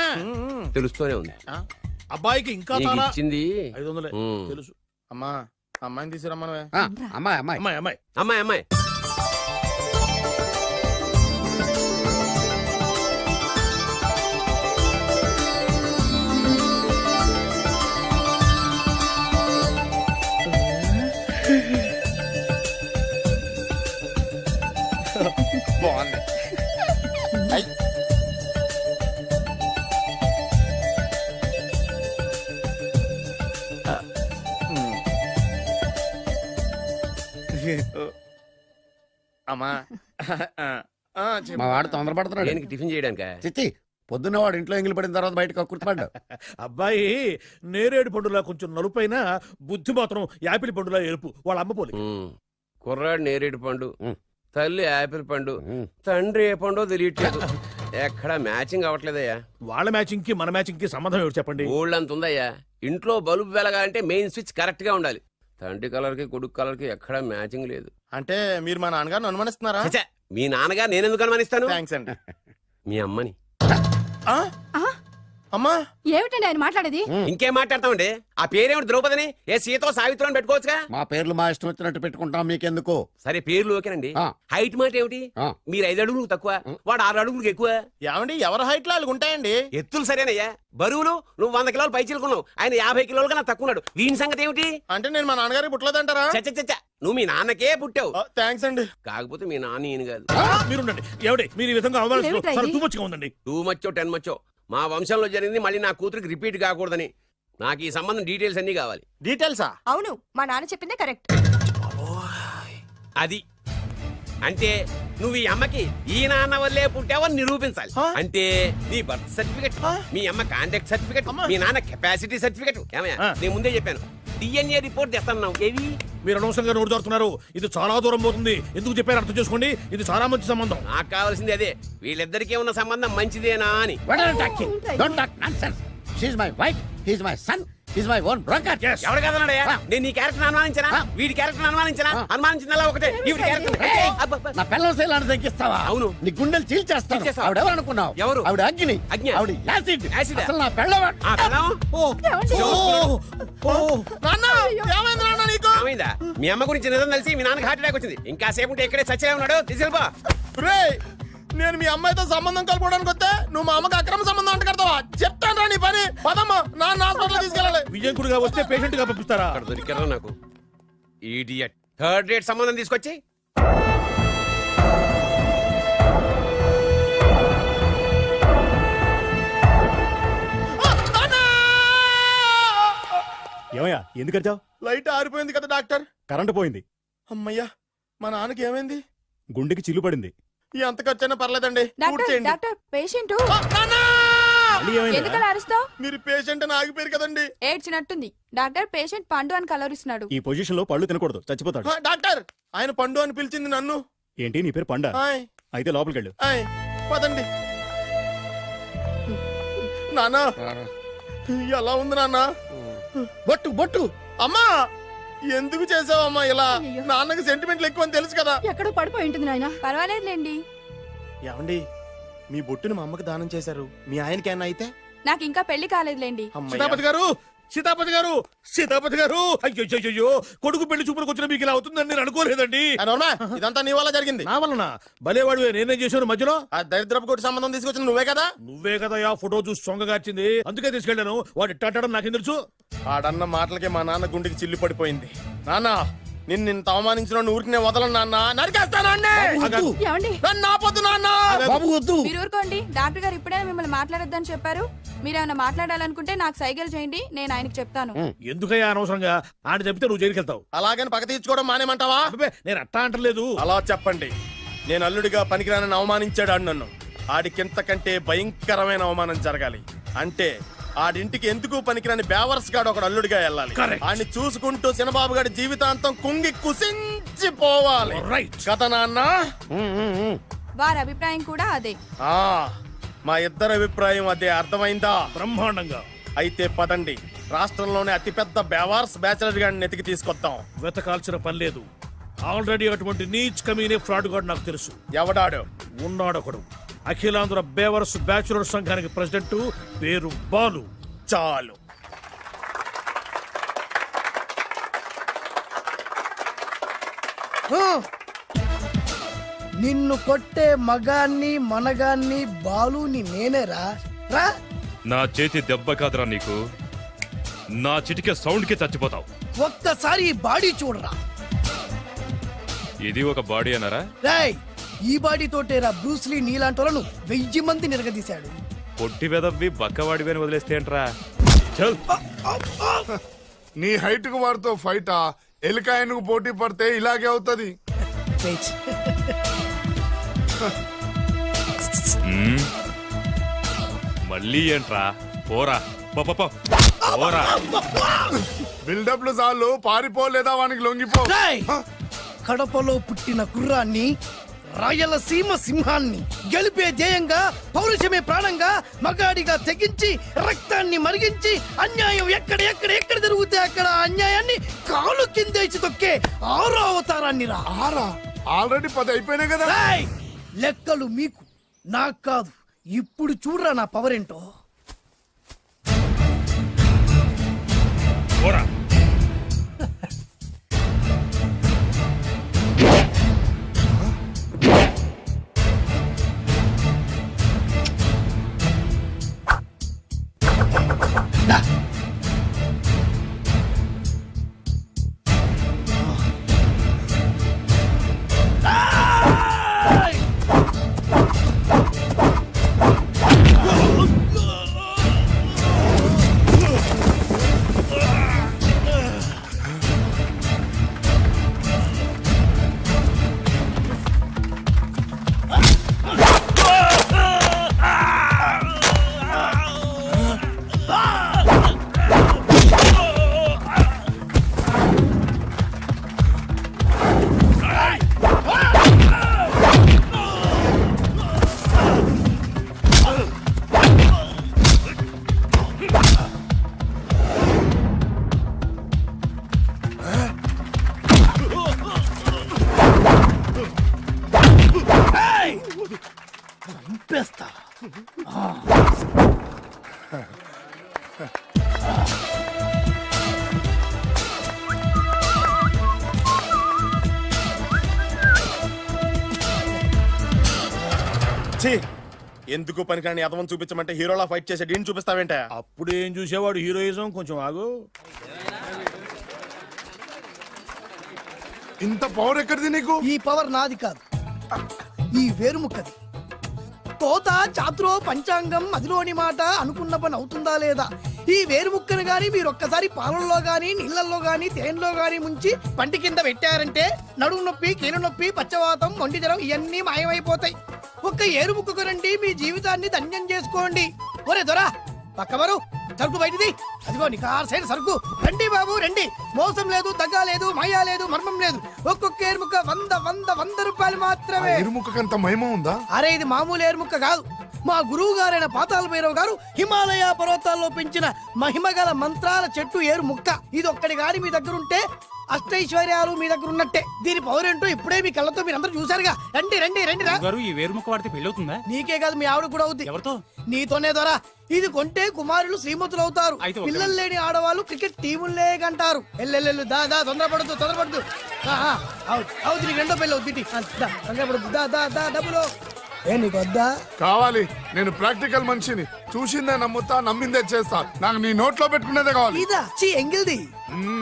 [SPEAKER 6] తెలుస్తూనే ఉంది.
[SPEAKER 7] అబ్బాయికి ఇంకా
[SPEAKER 6] నీకు
[SPEAKER 7] చాలా
[SPEAKER 6] ఇచ్చింది
[SPEAKER 7] 500
[SPEAKER 6] ఉమ్.
[SPEAKER 7] తెలుసు.
[SPEAKER 9] అమ్మా అమ్మాయిని తీసుకురమ్మనవే.
[SPEAKER 5] అమ్మాయి అమ్మాయి.
[SPEAKER 7] అమ్మాయి అమ్మాయి
[SPEAKER 6] అమ్మాయి అమ్మాయి.
[SPEAKER 9] బాగుంది. అయ్. అమ్మా
[SPEAKER 5] మా వాడు తొందరపడుతున్నాడు.
[SPEAKER 6] దేనికి టిఫిన్ చేయడానికా?
[SPEAKER 5] చిచ్చి, పొద్దున్న వాడు ఇంట్లో ఎంగిలి పడిన తర్వాత బయటకు కుర్తుపడ్డాడు.
[SPEAKER 7] అబ్బాయి నేరేడు పండులా కొంచెం నలుపైన, బుద్ధి మాత్రం యాపిల్ పండులా ఎరుపు. వాళ్ళ అమ్మ పోలి.
[SPEAKER 6] కుర్రాడు నేరేడు పండు, తల్లి యాపిల్ పండు, తండ్రి ఏ పండో తెలియట్లేదు. ఎక్కడ మ్యాచింగ్ అవ్వట్లేదయ్యా.
[SPEAKER 7] వాళ్ళ మ్యాచింగ్ కి మన మ్యాచింగ్ కి సంబంధం ఎవరు చెప్పండి?
[SPEAKER 6] ఊళ్ళంత ఉందయ్యా. ఇంట్లో బల్బు వెలగాలంటే మెయిన్ స్విచ్ కరెక్ట్ గా ఉండాలి. తండ్రి కలర్ కి కొడుకు కలర్ కి ఎక్కడ మ్యాచింగ్ లేదు.
[SPEAKER 9] అంటే మీరు మా నాన్నగారిని అనుమానిస్తున్నారా?
[SPEAKER 6] ఛే, మీ నాన్నగా నేనెందుకు అనుమానిస్తాను?
[SPEAKER 9] థ్యాంక్స్ అండి.
[SPEAKER 6] మీ అమ్మని.
[SPEAKER 9] ఆ? అమ్మా
[SPEAKER 10] ఏమిటండి ఆయన మాట్లాడేది?
[SPEAKER 6] ఇంకేం మాట్లాడతామండి? ఆ పేరేమిటి ద్రౌపదిని? ఏ సీతో సావిత్రం అని పెట్టుకోవచ్చుగా.
[SPEAKER 5] మా పేర్లు మా ఇష్టం వచ్చినట్టు పెట్టుకుంటాం, మీకెందుకు?
[SPEAKER 6] సరే పేర్లు ఓకేనండి.
[SPEAKER 5] ఆ.
[SPEAKER 6] హైట్ మాట ఏమిటి?
[SPEAKER 5] ఆ.
[SPEAKER 6] మీరు 5 అడుగులు తక్కువ, వాడు 6 అడుగులకు ఎక్కువ.
[SPEAKER 9] ఏమండి ఎవరి హైట్ లో వాళ్ళకి ఉంటాయండి.
[SPEAKER 6] ఎత్తులు సరేనయ్యా. బరువులు నువ్వు 100 కిలోలు పై చిలుకున్నావు, ఆయన 50 కిలోలు కన్నా తక్కువ ఉన్నాడు. వీని సంగతి ఏమిటి?
[SPEAKER 9] అంటే నేను మా నాన్నగారికి పుట్టలేదంటారా?
[SPEAKER 6] చచ్చ నువ్వు మీ నాన్నకే పుట్టావు.
[SPEAKER 9] థ్యాంక్స్ అండి.
[SPEAKER 6] కాకపోతే మీ నాన్న ఈయన కాదు.
[SPEAKER 7] మీరుండండి. ఎవడే మీరు ఈ విధంగా
[SPEAKER 10] ఏమిటా ఇది?
[SPEAKER 7] తూమచ్చిగా ఉందండి.
[SPEAKER 6] 2 మచ్చో 10 మచ్చో మా వంశంలో జరిగింది మళ్ళీ నా కూతురికి రిపీట్ కాకూడదని. నాకు ఈ సంబంధం డీటెయిల్స్ అన్ని కావాలి.
[SPEAKER 9] డీటెయిల్సా?
[SPEAKER 3] అవును, మా నాన్న చెప్పిందే కరెక్ట్.
[SPEAKER 6] అది అంటే నువ్వు ఈ అమ్మకి ఈ నాన్న వల్లే పుట్టావని నిరూపించాలి. అంటే నీ బర్త్ సర్టిఫికెట్, మీ అమ్మ కాంటాక్ట్ సర్టిఫికెట్, మీ నాన్న కెపాసిటీ సర్టిఫికెట్. ఏమయ్యా, నేను ముందే చెప్పాను DNA రిపోర్ట్ తెస్తాను. ఏవి
[SPEAKER 7] మీరు అనవసరంగా నోరు జారుతున్నారు. ఇది చాలా దూరం పోతుంది. ఎందుకు చెప్పారు అర్థం చేసుకోండి. ఇది చాలా మంచి సంబంధం.
[SPEAKER 6] నాకు కావాల్సింది అదే, వీళ్ళిద్దరికీ ఉన్న సంబంధం మంచిదేనా అని.
[SPEAKER 5] Don't talk nonsense. She's my wife, he's my son, he's my own brother.
[SPEAKER 6] ఎవరు కదన్నాడయ్యా? నేను నీ క్యారెక్టర్ అనుమానించనా? వీడి క్యారెక్టర్ అనుమానించనా? అనుమానించిందలా ఒకటే. వీడి క్యారెక్టర్
[SPEAKER 5] నా పిల్లల శైలాన్ని తగ్గిస్తావా?
[SPEAKER 6] అవును.
[SPEAKER 5] నీ గుండెలు చీల్చేస్తాను.
[SPEAKER 6] చీల్చేస్తావా?
[SPEAKER 5] ఆవిడెవరు అనుకున్నావు?
[SPEAKER 6] ఎవరు?
[SPEAKER 5] ఆవిడ అగ్ని.
[SPEAKER 6] అగ్ని?
[SPEAKER 5] ఆవిడ యాసిడ్.
[SPEAKER 6] యాసిడా?
[SPEAKER 5] అసలు నా పిల్లవ
[SPEAKER 6] ఆ పిల్లం?
[SPEAKER 9] నాన్న ఏమైంది నాన్న నీకు?
[SPEAKER 6] ఏమైందా? మీ అమ్మ గురించి నిజం తెలిసి మీ నాన్నకి హార్ట్ అటాక్ వచ్చింది. ఇంకా సేపు ఉంటే ఇక్కడే చచ్చలే ఉన్నాడు. తీసుకెళ్ళిపో.
[SPEAKER 9] రేయ్, నేను మీ అమ్మాయితో సంబంధం కలుపుకోవడానికి వస్తే నువ్వు మా అమ్మకి అక్రమ సంబంధం అంట కడతావా? చెప్తాను రా నీ పని. పదమ్మా, నాన్న హాస్పిటల్ తీసుకెళ్ళాలి.
[SPEAKER 7] విజయకుడిగా వస్తే పేషెంట్ గా పంపిస్తారా?
[SPEAKER 6] అక్కడ దొరికారా నాకు ఈడియట్. 3rd రేట్ సంబంధం తీసుకొచ్చి
[SPEAKER 2] ఏమయ్యా ఎందుకు వచ్చావు?
[SPEAKER 9] లైట్ ఆరిపోయింది కదా డాక్టర్.
[SPEAKER 2] కరెంటు పోయింది.
[SPEAKER 9] అమ్మయ్యా, మా నాన్నకి ఏమైంది?
[SPEAKER 2] గుండెకి చిల్లు పడింది.
[SPEAKER 9] ఎంత ఖర్చైనా పర్లేదండి. పూర్తి చేయండి.
[SPEAKER 3] డాక్టర్ పేషెంట్
[SPEAKER 9] ఆ, నాన్న!
[SPEAKER 3] ఎందుకలా అరుస్తావు?
[SPEAKER 9] మీరు పేషెంట్ అని ఆగిపోయారు కదండి.
[SPEAKER 3] ఏడ్చినట్టుంది. డాక్టర్ పేషెంట్ పండు అని కలరిస్తున్నాడు.
[SPEAKER 2] ఈ పొజిషన్ లో పళ్ళు తినకూడదు, చచ్చిపోతాడు.
[SPEAKER 9] ఆ, డాక్టర్ ఆయన పండు అని పిలిచింది నన్ను.
[SPEAKER 2] ఏంటి నీ పేరు పండా?
[SPEAKER 9] ఆయ్,
[SPEAKER 2] అయితే లోపలికి వెళ్ళు.
[SPEAKER 9] ఆయ్, పదండి. నాన్న ఎలా ఉంది నాన్న?
[SPEAKER 5] బొట్టు బొట్టు.
[SPEAKER 9] అమ్మా ఎందుకు చేసావమ్మా ఇలా?
[SPEAKER 10] అయ్యయ్యో.
[SPEAKER 9] నాన్నకి సెంటిమెంట్లు ఎక్కువ అని తెలుసు కదా.
[SPEAKER 10] ఎక్కడో పడిపోయి ఉంటుంది నాయన.
[SPEAKER 3] పర్వాలేదులేండి.
[SPEAKER 9] ఏమండి, మీ బొట్టుని మా అమ్మకి దానం చేశారు. మీ ఆయనకి ఏమన్నా అయితే?
[SPEAKER 3] నాకు ఇంకా పెళ్లి కాలేదులేండి.
[SPEAKER 9] అమ్మయ్య.
[SPEAKER 7] సీతాపతి గారు, సీతాపతి గారు, సీతాపతి గారు. అయ్యో, కొడుకు పెళ్లి చూపులకు వచ్చిన మీకు ఇలా అవుతుందని నేను అనుకోలేదండి.
[SPEAKER 9] ఆ, నోర్మా, ఇదంతా నీ వల్ల జరిగింది.
[SPEAKER 7] నా వలన భలేవాడు. నేనేం చేశాను మధ్యలో?
[SPEAKER 9] ఆ దరిద్రపు కొట్టి సంబంధం తీసుకొచ్చిన నువ్వే కదా.
[SPEAKER 7] నువ్వే కదా ఆ ఫోటో చూసి సొంగగార్చింది. అందుకే తీసుకెళ్ళాను. వాడు ఇట్టాడడం నాకేం తెలుసు?
[SPEAKER 9] ఆడన్న మాటలకే మా నాన్న గుండెకి చిల్లు పడిపోయింది. నాన్న నిన్ను అవమానించిన ఊరికి నేను వదలను నాన్న. నరికేస్తానండి.
[SPEAKER 10] ఏమండి?
[SPEAKER 9] నన్ను ఆపొద్దు నాన్న.
[SPEAKER 5] బాబు వద్దు.
[SPEAKER 3] మీరు ఊరుకోండి. డాక్టర్ గారు ఇప్పుడే మిమ్మల్ని మాట్లాడొద్దని చెప్పారు. మీరేమైనా మాట్లాడాలనుకుంటే నాకు సైగలు చేయండి, నేను ఆయనకి చెప్తాను.
[SPEAKER 7] ఎందుకయ్యా అనవసరంగా? ఆయన చెప్తే నువ్వు జైలుకి వెళ్తావు.
[SPEAKER 9] అలాగని పక్క తీర్చుకోవడం మానేమంటావా?
[SPEAKER 7] అబ్బే, నేను అట్టా అంటలేదు.
[SPEAKER 9] అలా చెప్పండి. నేను అల్లుడిగా పనికిరానని అవమానించాడు ఆడు నన్ను. ఆడికింతకంటే భయంకరమైన అవమానం జరగాలి. అంటే ఆడింటికి ఎందుకు పనికిరాని బేవర్స్ గాడు ఒకడు అల్లుడిగా వెళ్ళాలి.
[SPEAKER 7] Correct.
[SPEAKER 9] ఆడిని చూసుకుంటూ చిన్నబాబు గారి జీవితాంతం కుంగి కుసించిపోవాలి.
[SPEAKER 7] Right.
[SPEAKER 9] కదా నాన్న?
[SPEAKER 3] వారి అభిప్రాయం కూడా అదే.
[SPEAKER 9] ఆ, మా ఇద్దరి అభిప్రాయం అదే. అర్థమైందా?
[SPEAKER 7] బ్రహ్మాండంగా.
[SPEAKER 9] అయితే పదండి, రాష్ట్రంలోనే అతిపెద్ద బేవార్స్ బ్యాచిలర్ గాడిని ఎతికి తీసుకొద్దాం.
[SPEAKER 7] వెతకాల్సిన పని లేదు. ఆల్రెడీ అటువంటి నీచ్ కమీనే ఫ్రాడ్ గాడు నాకు తెలుసు.
[SPEAKER 9] ఎవడాడు?
[SPEAKER 7] ఉన్నాడొకడు. అఖిలాంధ్ర బేవర్స్ బ్యాచులర్ సంఘానికి ప్రెసిడెంట్, పేరు బాలు.
[SPEAKER 9] చాలు.
[SPEAKER 11] నిన్ను కొట్టే మగాన్ని మనగాన్ని బాలుని నేనేరా. రా.
[SPEAKER 12] నా చేతి దెబ్బ కాదురా నీకు, నా చిటికే సౌండ్ కి చచ్చిపోతావు.
[SPEAKER 11] ఒక్కసారి ఈ బాడీ చూడరా.
[SPEAKER 12] ఇది ఒక బాడీ అన్నారా?
[SPEAKER 11] రేయ్, ఈ బాడీ తోటేరా బ్రూస్లీ నీలాంటోలను 1000 మంది నిరగదీశాడు.
[SPEAKER 12] పొట్టి వెదవ్వి బక్కవాడివి అని వదిలేస్తే ఏంట్రా? చల్.
[SPEAKER 8] నీ హైట్ కు వాడితో ఫైటా? ఎలికాయనకు పోటీ పడితే ఇలాగే అవుతది.
[SPEAKER 11] వెయిట్.
[SPEAKER 12] మ్మ్. మళ్ళీ ఏంట్రా? పోరా, పో, పో, పో. పోరా.
[SPEAKER 8] బిల్డప్లు చాలు, పారిపో లేదా వానికి లొంగిపో.
[SPEAKER 11] రేయ్, కడపలో పుట్టిన కుర్రాన్ని రాయలసీమ సింహాన్ని గెలిపే ధ్యేయంగా పౌరుషమే ప్రాణంగా మగాడిగా తెగించి రక్తాన్ని మరిగించి అన్యాయం ఎక్కడ జరుగుతే అక్కడ అన్యాయాన్ని కాలు కిందేసి తొక్కే ఆరో అవతారాన్ని రా.
[SPEAKER 8] ఆల్రెడీ 10 అయిపోయినాయి కదా.
[SPEAKER 11] రేయ్! లెక్కలు మీకు నాకు కాదు. ఇప్పుడు చూడరా నా పవర్ ఏంటో.
[SPEAKER 7] పోరా.
[SPEAKER 11] దా. ఏయ్! ఏయ్! చంపేస్తా.
[SPEAKER 9] ఛీ! ఎందుకు పనికిరాని అదవం చూపించమంటే హీరోలా ఫైట్ చేసే డీన్ చూపిస్తావేంట?
[SPEAKER 7] అప్పుడు ఏం చూసేవాడు హీరోయిజం, కొంచెం ఆగు.
[SPEAKER 8] ఇంత పవర్ ఎక్కడిది నీకు?
[SPEAKER 11] ఈ పవర్ నాది కాదు, ఈ వేరుముక్కది. తోత చాతురో పంచాంగం మదిలోని మాట అనుకున్న పని అవుతుందా లేదా? ఈ వేరుముక్కను గాని మీరు ఒక్కసారి పాలల్లో గాని నీళ్ళల్లో గాని తేనెలో గాని ముంచి పంటి కింద పెట్టారంటే నడుము నొప్పి, కీలు నొప్పి, పచ్చవాతం, మొండి జ్వరం ఇవన్నీ మాయమైపోతాయి. ఒక్క ఏరుముక్కకు రండి, మీ జీవితాన్ని ధన్యం చేసుకోండి. ఒరే దొరా పక్కవరు, సరుకు బయటిది. అదిగో నికార్సైన సరుకు. రండి బాబు రండి, మోసం లేదు, దగ్గ లేదు, మాయా లేదు, మర్మం లేదు. ఒక్కొక్క ఏరుముక్క 100 రూపాయలు మాత్రమే.
[SPEAKER 8] ఇరుముఖకంత మహిమ ఉందా?
[SPEAKER 11] అరే ఇది మామూలు ఏరుముక్క కాదు. మా గురువు గారైన పాతాళ భైరవ్ గారు హిమాలయ పర్వతాల్లో పెంచిన మహిమగల మంత్రాల చెట్టు ఏరు ముక్క. ఇది ఒక్కడి గాని మీ దగ్గర ఉంటే అష్టైశ్వర్యాలు మీ దగ్గర ఉన్నట్టే. దీని పవర్ ఏంటో ఇప్పుడే మీ కళ్ళతో మీరు అందరూ చూసారుగా. రండి రండి రండి రా.
[SPEAKER 13] ఈ వేరుముక్క వాడితే పెళ్ళవుతుందా?
[SPEAKER 11] నీకే కాదు, మీ ఆవిడ కూడా అవుద్ది.
[SPEAKER 13] ఎవరితో?
[SPEAKER 11] నీతోనే ద్వారా. ఇది కొంటే కుమారులు శ్రీమంతులు అవుతారు.
[SPEAKER 13] అయితే ఓకే.
[SPEAKER 11] పిల్లలు లేని ఆడవాళ్ళు క్రికెట్ టీములే కంటారు. ఎల్లెల్లెల్లు దా దా, తొందరపడద్దు. అవుతుంది, నీకు రెండో పెళ్ళి అవుతుంది. తొందరపడద్దు, దా దా దా, డబ్బులు ఏ నీకు వద్దా?
[SPEAKER 8] కావాలి. నేను ప్రాక్టికల్ మనిషిని. చూసిందే నమ్ముతా, నమ్మిందే చేస్తా. నాకు నీ నోట్లో పెట్టుకునేదే కావాలి.
[SPEAKER 11] ఇదా చీ ఎంగిల్ది.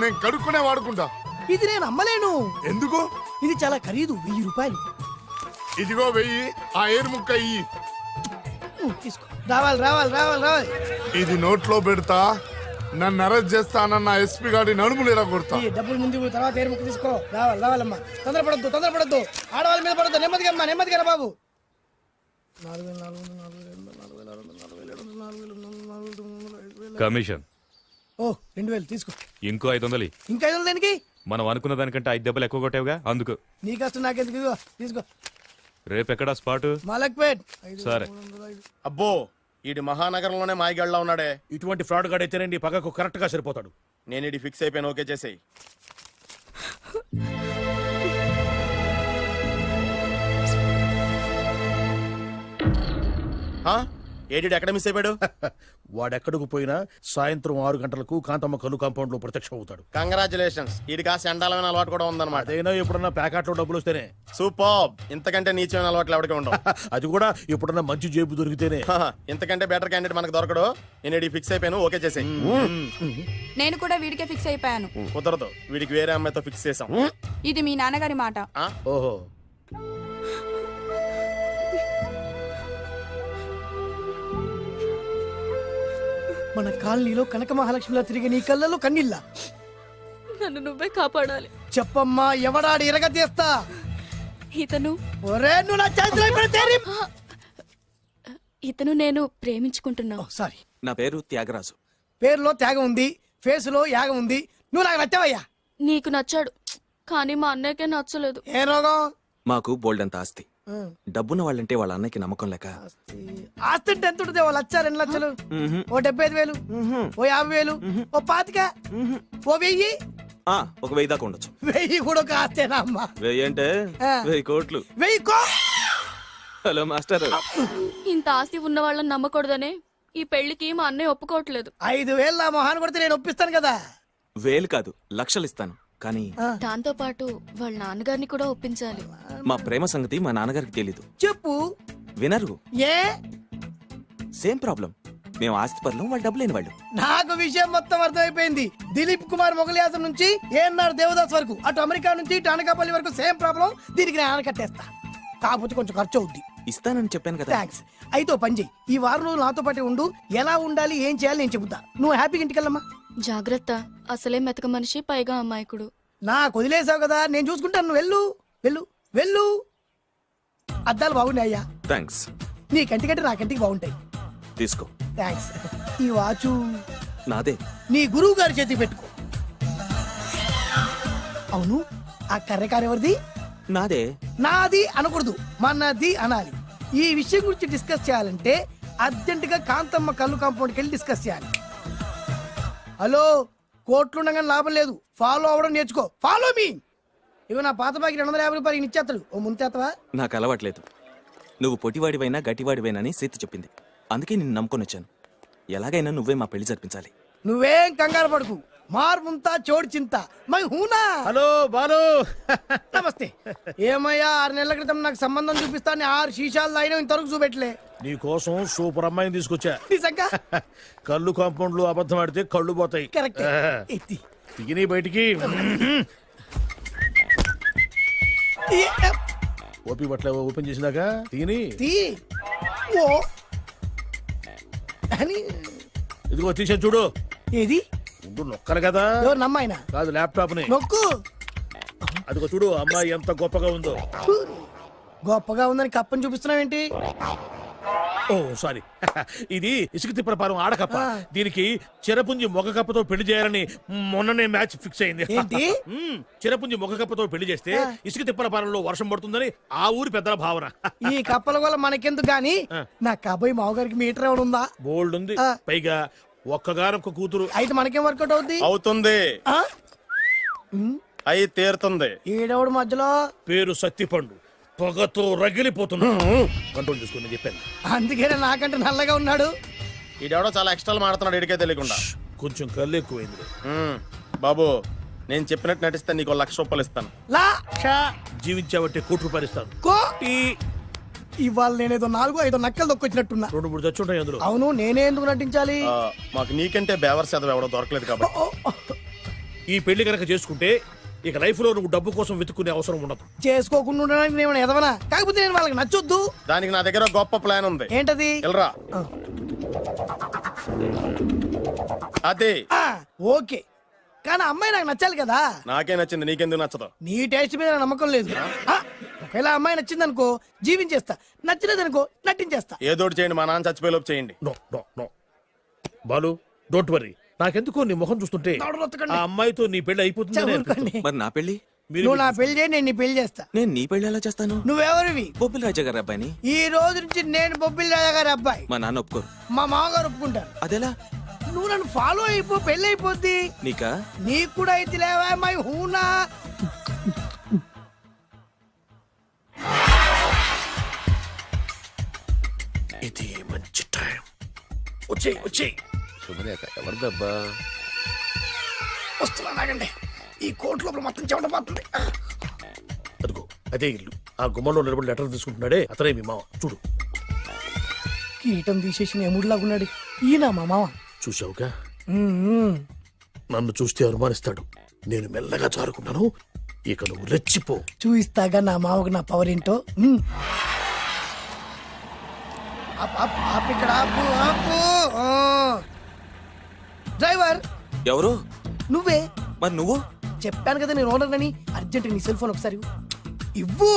[SPEAKER 8] నేను కడుక్కునే వాడుకుంటా.
[SPEAKER 11] ఇది నేను అమ్మలేను.
[SPEAKER 8] ఎందుకు?
[SPEAKER 11] ఇది చాలా ఖరీదు, 1000 రూపాయలు.
[SPEAKER 8] ఇదిగో 1000. ఆ ఏరు ముక్క ఇయ్యి.
[SPEAKER 11] తీసుకో. రావాలి.
[SPEAKER 8] ఇది నోట్లో పెడతా, నన్ను అరెస్ట్ చేస్తానన్న ఎస్పీ గారి నడుములు ఇలా కొడతా.
[SPEAKER 11] ఈ డబ్బులు ముందు తర్వాత ఏరు ముక్క తీసుకో. రావాలమ్మా. తొందరపడద్దు. ఆడవాళ్ళ మీద పడద్దు. నెమ్మదిగా బాబు. 4,400.
[SPEAKER 12] కమిషన్
[SPEAKER 11] ఓ 2000 తీసుకో.
[SPEAKER 12] ఇంకో 500.
[SPEAKER 11] ఇంకా 500 దేనికి?
[SPEAKER 12] మనం అనుకున్న దానికంటే 5 దెబ్బలు ఎక్కువ కొట్టావుగా, అందుకు.
[SPEAKER 11] నీ కష్టం నాకెందుకు? ఇదిగో తీసుకో.
[SPEAKER 12] రేపెక్కడా స్పాట్?
[SPEAKER 11] మలక్పేట్.
[SPEAKER 12] సరే.
[SPEAKER 9] అబ్బో, ఈడి మహానగరంలోనే మాయగాళ్ళ ఉన్నాడే.
[SPEAKER 7] ఇటువంటి ఫ్రాడ్ గాడైతేనండి పగకు కరెక్ట్ గా సరిపోతాడు.
[SPEAKER 9] నేను ఇది ఫిక్స్ అయిపోయాను, ఓకే చేసేయి. ఏడి ఎక్కడ మిస్ అయిపోయాడు?
[SPEAKER 7] వాడెక్కడికి పోయినా సాయంత్రం 6 గంటలకు కాంతమ్మ కల్లు కాంపౌండ్ లో ప్రత్యక్షం అవుతాడు.
[SPEAKER 9] కంగ్రాచులేషన్స్, ఈడికి ఆ చండాలమైన అలవాటు కూడా ఉందన్నమాట.
[SPEAKER 7] అదైనా ఎప్పుడన్నా ప్యాకెట్లో డబ్బులు వస్తేనే.
[SPEAKER 9] సూపర్. ఇంతకంటే నీచమైన అలవాట్లు ఎవరికి ఉండవు.
[SPEAKER 7] అది కూడా ఎప్పుడన్నా మంచి జేబు దొరికితేనే.
[SPEAKER 9] ఇంతకంటే బెటర్ క్యాండిడేట్ మనకు దొరకడు. నేను ఇది ఫిక్స్ అయిపోయాను, ఓకే చేసేయి.
[SPEAKER 3] నేను కూడా వీడికే ఫిక్స్ అయిపోయాను.
[SPEAKER 9] కుదరదు, వీడికి వేరే అమ్మాయితో ఫిక్స్ చేసాం.
[SPEAKER 3] ఇది మీ నాన్నగారి మాట.
[SPEAKER 7] ఓహో,
[SPEAKER 11] మన కాలనీలో కనక మహాలక్ష్మిలా తిరిగి నీ కళ్ళలో కన్నీళ్ళ.
[SPEAKER 3] నన్ను నువ్వే కాపాడాలి.
[SPEAKER 11] చెప్పమ్మా, ఎవడాడి ఎరగ తీస్తా.
[SPEAKER 3] ఇతను
[SPEAKER 11] ఒరే నువ్వు నా చేతిలో ఇప్పుడు తేరి.
[SPEAKER 3] ఇతను నేను ప్రేమించుకుంటున్నావు.
[SPEAKER 11] సారీ,
[SPEAKER 13] నా పేరు త్యాగరాజు.
[SPEAKER 11] పేరులో త్యాగం ఉంది, ఫేసులో యాగం ఉంది. నువ్వు నాకు నచ్చావయ్యా.
[SPEAKER 3] నీకు నచ్చాడు, కానీ మా అన్నయ్యకే నచ్చలేదు.
[SPEAKER 11] ఏ రోగం?
[SPEAKER 13] మాకు బోల్డంత ఆస్తి. డబ్బున్న వాళ్ళంటే వాళ్ళ అన్నకి నమ్మకం లేక
[SPEAKER 11] ఆస్తి అంటే ఎంత ఉంటుంది? ఓ 1,00,000 2 లక్షలు, ఓ 75,000, ఓ 50,000, ఓ 25,000, ఓ 1000.
[SPEAKER 13] ఒక 1000 దాకా ఉండొచ్చు.
[SPEAKER 11] 1000 కూడా ఒక ఆస్తేనా అమ్మా?
[SPEAKER 13] 1000 అంటే
[SPEAKER 11] ఆ.
[SPEAKER 13] 1000 కోట్లు.
[SPEAKER 11] 1000
[SPEAKER 13] హలో మాస్టర్.
[SPEAKER 3] ఇంత ఆస్తి ఉన్న వాళ్ళని నమ్మకూడదనే ఈ పెళ్లికి మా అన్నయ్య ఒప్పుకోవట్లేదు.
[SPEAKER 11] 5,000 నా మొహాన్ని కొడితే నేను ఒప్పిస్తాను కదా.
[SPEAKER 13] 1000 కాదు, లక్షలు ఇస్తాను. కానీ
[SPEAKER 3] దాంతో పాటు వాళ్ళ నాన్నగారిని కూడా ఒప్పించాలి.
[SPEAKER 13] మా ప్రేమ సంగతి మా నాన్నగారికి తెలీదు.
[SPEAKER 11] చెప్పు.
[SPEAKER 13] వినరు.
[SPEAKER 11] ఏ?
[SPEAKER 13] Same problem. మేము ఆస్తి పరులు, వాళ్ళు డబ్బు లేని వాళ్ళు.
[SPEAKER 11] నాకు విషయం మొత్తం అర్థమైపోయింది. దిలీప్ కుమార్ మొగలియాసం నుంచి ఏఎన్ఆర్ దేవదాస్ వరకు, అటు అమెరికా నుంచి ఇటు అనకాపల్లి వరకు సేమ్ ప్రాబ్లం. దీనికి నేను కట్టేస్తా. కాకపోతే కొంచెం ఖర్చు అవుద్ది.
[SPEAKER 13] ఇస్తానని చెప్పాను కదా.
[SPEAKER 11] థ్యాంక్స్. అయితే ఓ పని చెయ్యి, ఈ వారం రోజులు నాతో పాటే ఉండు. ఎలా ఉండాలి, ఏం చేయాలి నేను చెబుతా. నువ్వు హ్యాపీగా ఇంటికి వెళ్ళమ్మా.
[SPEAKER 3] జాగ్రత్త, అసలే మెతక మనిషి, పైగా అమాయకుడు.
[SPEAKER 11] నాకు వదిలేసావు కదా, నేను చూసుకుంటాను. నువ్వు వెళ్ళు వెళ్ళు వెళ్ళు. అద్దాలు బాగున్నాయి అయ్యా.
[SPEAKER 13] థ్యాంక్స్.
[SPEAKER 11] నీ కంటికంటే నా కంటికి బాగుంటాయి.
[SPEAKER 13] తీసుకో.
[SPEAKER 11] థ్యాంక్స్. ఈ వాచు
[SPEAKER 13] నాదే.
[SPEAKER 11] నీ గురువు గారి చేతికి పెట్టుకో. అవును, ఆ కర్రెకారు ఎవరిది?
[SPEAKER 13] నాదే.
[SPEAKER 11] నాది అనకూడదు, మనది అనాలి. ఈ విషయం గురించి డిస్కస్ చేయాలంటే అర్జెంట్ గా కాంతమ్మ కళ్ళు కాంపౌండ్కి వెళ్ళి డిస్కస్ చేయాలి. హలో, కోట్లుండగానే లాభం లేదు. ఫాలో అవ్వడం నేర్చుకో. Follow me. ఇవి నా పాత బాకి 250 రూపాయలు ఇచ్చేస్తాడు. ఓ ముంతేత్తవా?
[SPEAKER 13] నాకు అలవాట్లేదు. నువ్వు పొట్టివాడివైనా గట్టివాడివైనా అని సీత చెప్పింది. అందుకే నిన్ను నమ్ముకొని వచ్చాను. ఎలాగైనా నువ్వే మా పెళ్లి జరిపించాలి.
[SPEAKER 11] నువ్వేం కంగారు పడకు. మార్ ముంతా చోడు చింత మై హూనా.
[SPEAKER 7] హలో బాలు.
[SPEAKER 11] నమస్తే. ఏమయ్యా, 6 నెలల క్రితం నాకు సంబంధం చూపిస్తాను 6 శీషాలు అయినా ఇంతవరకు చూపెట్టలే.
[SPEAKER 7] నీ కోసం సూపర్ అమ్మాయిని తీసుకొచ్చా.
[SPEAKER 11] నిజంగా?
[SPEAKER 7] కళ్ళు కాంపౌండ్ లో అబద్ధం ఆడితే కళ్ళు పోతాయి.
[SPEAKER 11] కరెక్ట్. ఎత్తి.
[SPEAKER 7] దిగిని బయటికి. ఓపి బట్ల ఓపెన్ చేసినాక తిని
[SPEAKER 11] తీ. ఓ అని.
[SPEAKER 7] ఇదిగో తీసే చూడు.
[SPEAKER 11] ఏది?
[SPEAKER 7] ఉండు, నొక్కరు కదా.
[SPEAKER 11] ఎవరు నమ్మాయినా?
[SPEAKER 7] కాదు, ల్యాప్టాప్ ని
[SPEAKER 11] నొక్కు.
[SPEAKER 7] అదిగో చూడు, అమ్మాయి ఎంత గొప్పగా ఉందో.
[SPEAKER 11] గొప్పగా ఉందని కప్పని చూపిస్తున్నావేంటి?
[SPEAKER 7] ఓ సారీ. ఇది ఇసుక తిప్పల పారం ఆడకప్ప. దీనికి చిరపుంజి మొగ కప్పతో పెళ్లి చేయాలని మొన్ననే మ్యాచ్ ఫిక్స్ అయింది.
[SPEAKER 11] ఏంటి?
[SPEAKER 7] చిరపుంజి మొగ కప్పతో పెళ్లి చేస్తే ఇసుక తిప్పల పారంలో వర్షం పడుతుందని ఆ ఊరి పెద్దల భావన.
[SPEAKER 11] ఈ కప్పల వల్ల మనకెందుకు గాని, నా కాబోయే మావగారికి మీటర్ ఏమైనా ఉందా?
[SPEAKER 7] బోల్డ్ ఉంది. పైగా ఒక్కగారొక్క కూతురు.
[SPEAKER 11] అయితే మనకేం వర్కౌట్ అవుద్ది?
[SPEAKER 9] అవుతుంది.
[SPEAKER 11] ఆ?
[SPEAKER 9] అయి తీరుతుంది.
[SPEAKER 11] ఈడవుడు మధ్యలో
[SPEAKER 7] పేరు సత్తిపండు. పొగతో రగిలిపోతున్నా. కంట్రోల్ చేసుకుని చెప్పాను.
[SPEAKER 11] అందుకేనే నాకంటే నల్లగా ఉన్నాడు.
[SPEAKER 9] ఈడెవడో చాలా ఎక్స్ట్రాలు మాడుతున్నాడు, ఇడికే తెలియకుండా.
[SPEAKER 7] కొంచెం కళ్ళు ఎక్కువైంది.
[SPEAKER 9] బాబు, నేను చెప్పినట్టు నటిస్తే నీకు 1,00,000 రూపాయలు ఇస్తాను.
[SPEAKER 7] జీవించావంటే ₹1,00,000 ఇస్తాను.
[SPEAKER 11] ఇవాళ నేనేదో 4-5 నక్కలు దొక్కొచ్చినట్టున్నా.
[SPEAKER 7] 2-3 చచ్చుంటాయి అందులో.
[SPEAKER 11] అవును, నేనే ఎందుకు నటించాలి?
[SPEAKER 9] మాకు నీకంటే బేవర్ చదువు ఎవడో దొరకలేదు కాబట్టి.
[SPEAKER 7] ఈ పెళ్లి కనుక చేసుకుంటే ఇక లైఫ్ లో నువ్వు డబ్బు కోసం వెతుక్కునే అవసరం ఉండదు.
[SPEAKER 11] చేసుకోకుండా ఉండడానికి నేను ఎదవనా? కాకపోతే నేను వాళ్ళకి నచ్చొద్దు.
[SPEAKER 9] దానికి నా దగ్గర గొప్ప ప్లాన్ ఉంది.
[SPEAKER 11] ఏంటది?
[SPEAKER 9] వెళ్ళరా. అదే.
[SPEAKER 11] ఓకే, కానీ అమ్మాయి నాకు నచ్చాలి కదా.
[SPEAKER 9] నాకే నచ్చింది, నీకెందుకు నచ్చదు?
[SPEAKER 11] నీ టేస్ట్ మీద నాకు నమ్మకం లేదు. ఒకవేళ అమ్మాయి నచ్చిందనుకో జీవించేస్తా, నచ్చలేదనుకో నటించేస్తా.
[SPEAKER 9] ఏదోటి చేయండి, మా నాన్న చచ్చిపోయేలోపు చేయండి.
[SPEAKER 7] No no no Balu, don't worry. నాకెందుకో నీ ముఖం చూస్తుంటే ఆ అమ్మాయితో నీ పెళ్లి అయిపోతుంది.
[SPEAKER 13] మరి నా పెళ్లి?
[SPEAKER 11] నువ్వు నా పెళ్లి చేయి, నేను నీ పెళ్లి చేస్తా.
[SPEAKER 13] నేను నీ పెళ్లి ఎలా చేస్తాను?
[SPEAKER 11] నువ్వెవరివి?
[SPEAKER 13] బొబ్బిలి రాజా గారి అబ్బాయిని.
[SPEAKER 11] ఈ రోజు నుంచి నేను బొబ్బిలి రాజా గారి అబ్బాయి.
[SPEAKER 13] మా నాన్న ఒప్పుకోరు.
[SPEAKER 11] మా మామగారు ఒప్పుకుంటారు.
[SPEAKER 13] అదెలా?
[SPEAKER 11] నువ్వు నన్ను ఫాలో అయిపో, పెళ్లి అయిపోద్ది.
[SPEAKER 13] నీకా?
[SPEAKER 11] నీకు కూడా అయితే లేవా మై హూనా.
[SPEAKER 7] ఇది మంచి టైం. వచ్చేయ్ వచ్చేయ్.
[SPEAKER 6] శుభలేఖ ఎవరిదబ్బా?
[SPEAKER 11] వస్తున్నా, నాగండి. ఈ కోట్ లోపల మొత్తం చెమట పోతుంది.
[SPEAKER 7] అదిగో అదే ఇల్లు. ఆ గుమ్మంలో నిలబడి లెటర్ తీసుకుంటున్నాడే అతనే మీ మామ. చూడు,
[SPEAKER 11] కీటం తీసేసిన ఎముడిలాగున్నాడు. ఈయన మా మామ.
[SPEAKER 7] చూసావుగా? నన్ను చూస్తే అనుమానిస్తాడు. నేను మెల్లగా చారుకున్నాను. ఇక నువ్వు రెచ్చిపో.
[SPEAKER 11] చూయిస్తాగా నా మామకు నా పవర్ ఏంటో. ఇక్కడ ఆపు, ఆపు. డ్రైవర్.
[SPEAKER 13] ఎవరు?
[SPEAKER 11] నువ్వే.
[SPEAKER 13] మరి నువ్వు?
[SPEAKER 11] చెప్పాను కదా నేను ఓనర్ అని. అర్జెంట్ నీ సెల్ ఫోన్ ఒకసారి ఇవ్వు.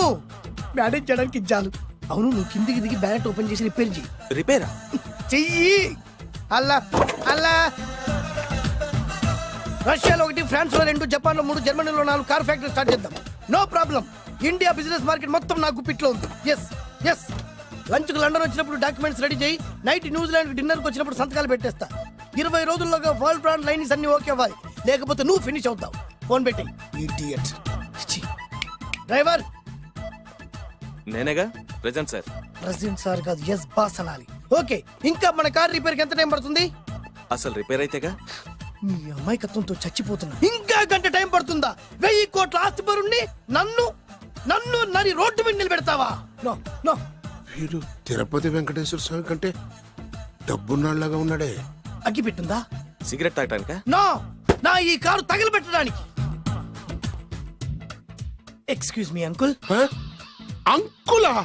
[SPEAKER 11] మేనేజ్ చేయడానికి ఇచ్చాను. అవును, నువ్వు కిందికి దిగి బ్యాలెట్ ఓపెన్ చేసి రిపేర్ చెయ్యి.
[SPEAKER 13] రిపేరా?
[SPEAKER 11] చెయ్యి. అల్లా అల్లా. రష్యాలో 1, ఫ్రాన్స్ లో 2, జపాన్ లో 3, జర్మనీలో 4 కార్ ఫ్యాక్టరీ స్టార్ట్ చేద్దాం. No problem. India business market మొత్తం నా గుప్పిట్లో ఉంది. Yes yes. లంచ్ కు లండన్ వచ్చినప్పుడు డాక్యుమెంట్స్ రెడీ చేయి. నైట్ న్యూజిలాండ్ డిన్నర్ కు వచ్చినప్పుడు సంతకాలు పెట్టేస్తా. 20 రోజుల్లోగా వరల్డ్ బ్రాండ్ లైన్స్ అన్ని ఓకే అవ్వాలి, లేకపోతే నువ్వు ఫినిష్ అవుతావు. ఫోన్ పెట్టి ఇడియట్. డ్రైవర్.
[SPEAKER 13] నేనేగా ప్రెజెంట్ సార్.
[SPEAKER 11] ప్రెసిడెంట్ సార్ కాదు, ఎస్ బాస్ అనాలి. ఓకే, ఇంకా మన కార్ రిపేర్ కి ఎంత టైం పడుతుంది?
[SPEAKER 13] అసలు రిపేర్ అయితేగా.
[SPEAKER 11] మీ అమాయకత్వంతో చచ్చిపోతున్నా. ఇంకా గంట టైం పడుతుందా? 1000 కోట్ల ఆస్తి పరుణ్ణి నన్ను నన్ను నరి రోడ్డు మీద నిలబెడతావా? No no.
[SPEAKER 8] వీడు తిరుపతి వెంకటేశ్వర స్వామి కంటే డబ్బున్నాళ్ళగా ఉన్నాడే.
[SPEAKER 11] అగ్గి పెట్టుందా?
[SPEAKER 13] సిగరెట్ తాగటానికా?
[SPEAKER 11] నో, నా ఈ కారు తగలబెట్టడానికి. Excuse me uncle.
[SPEAKER 8] అంకులా?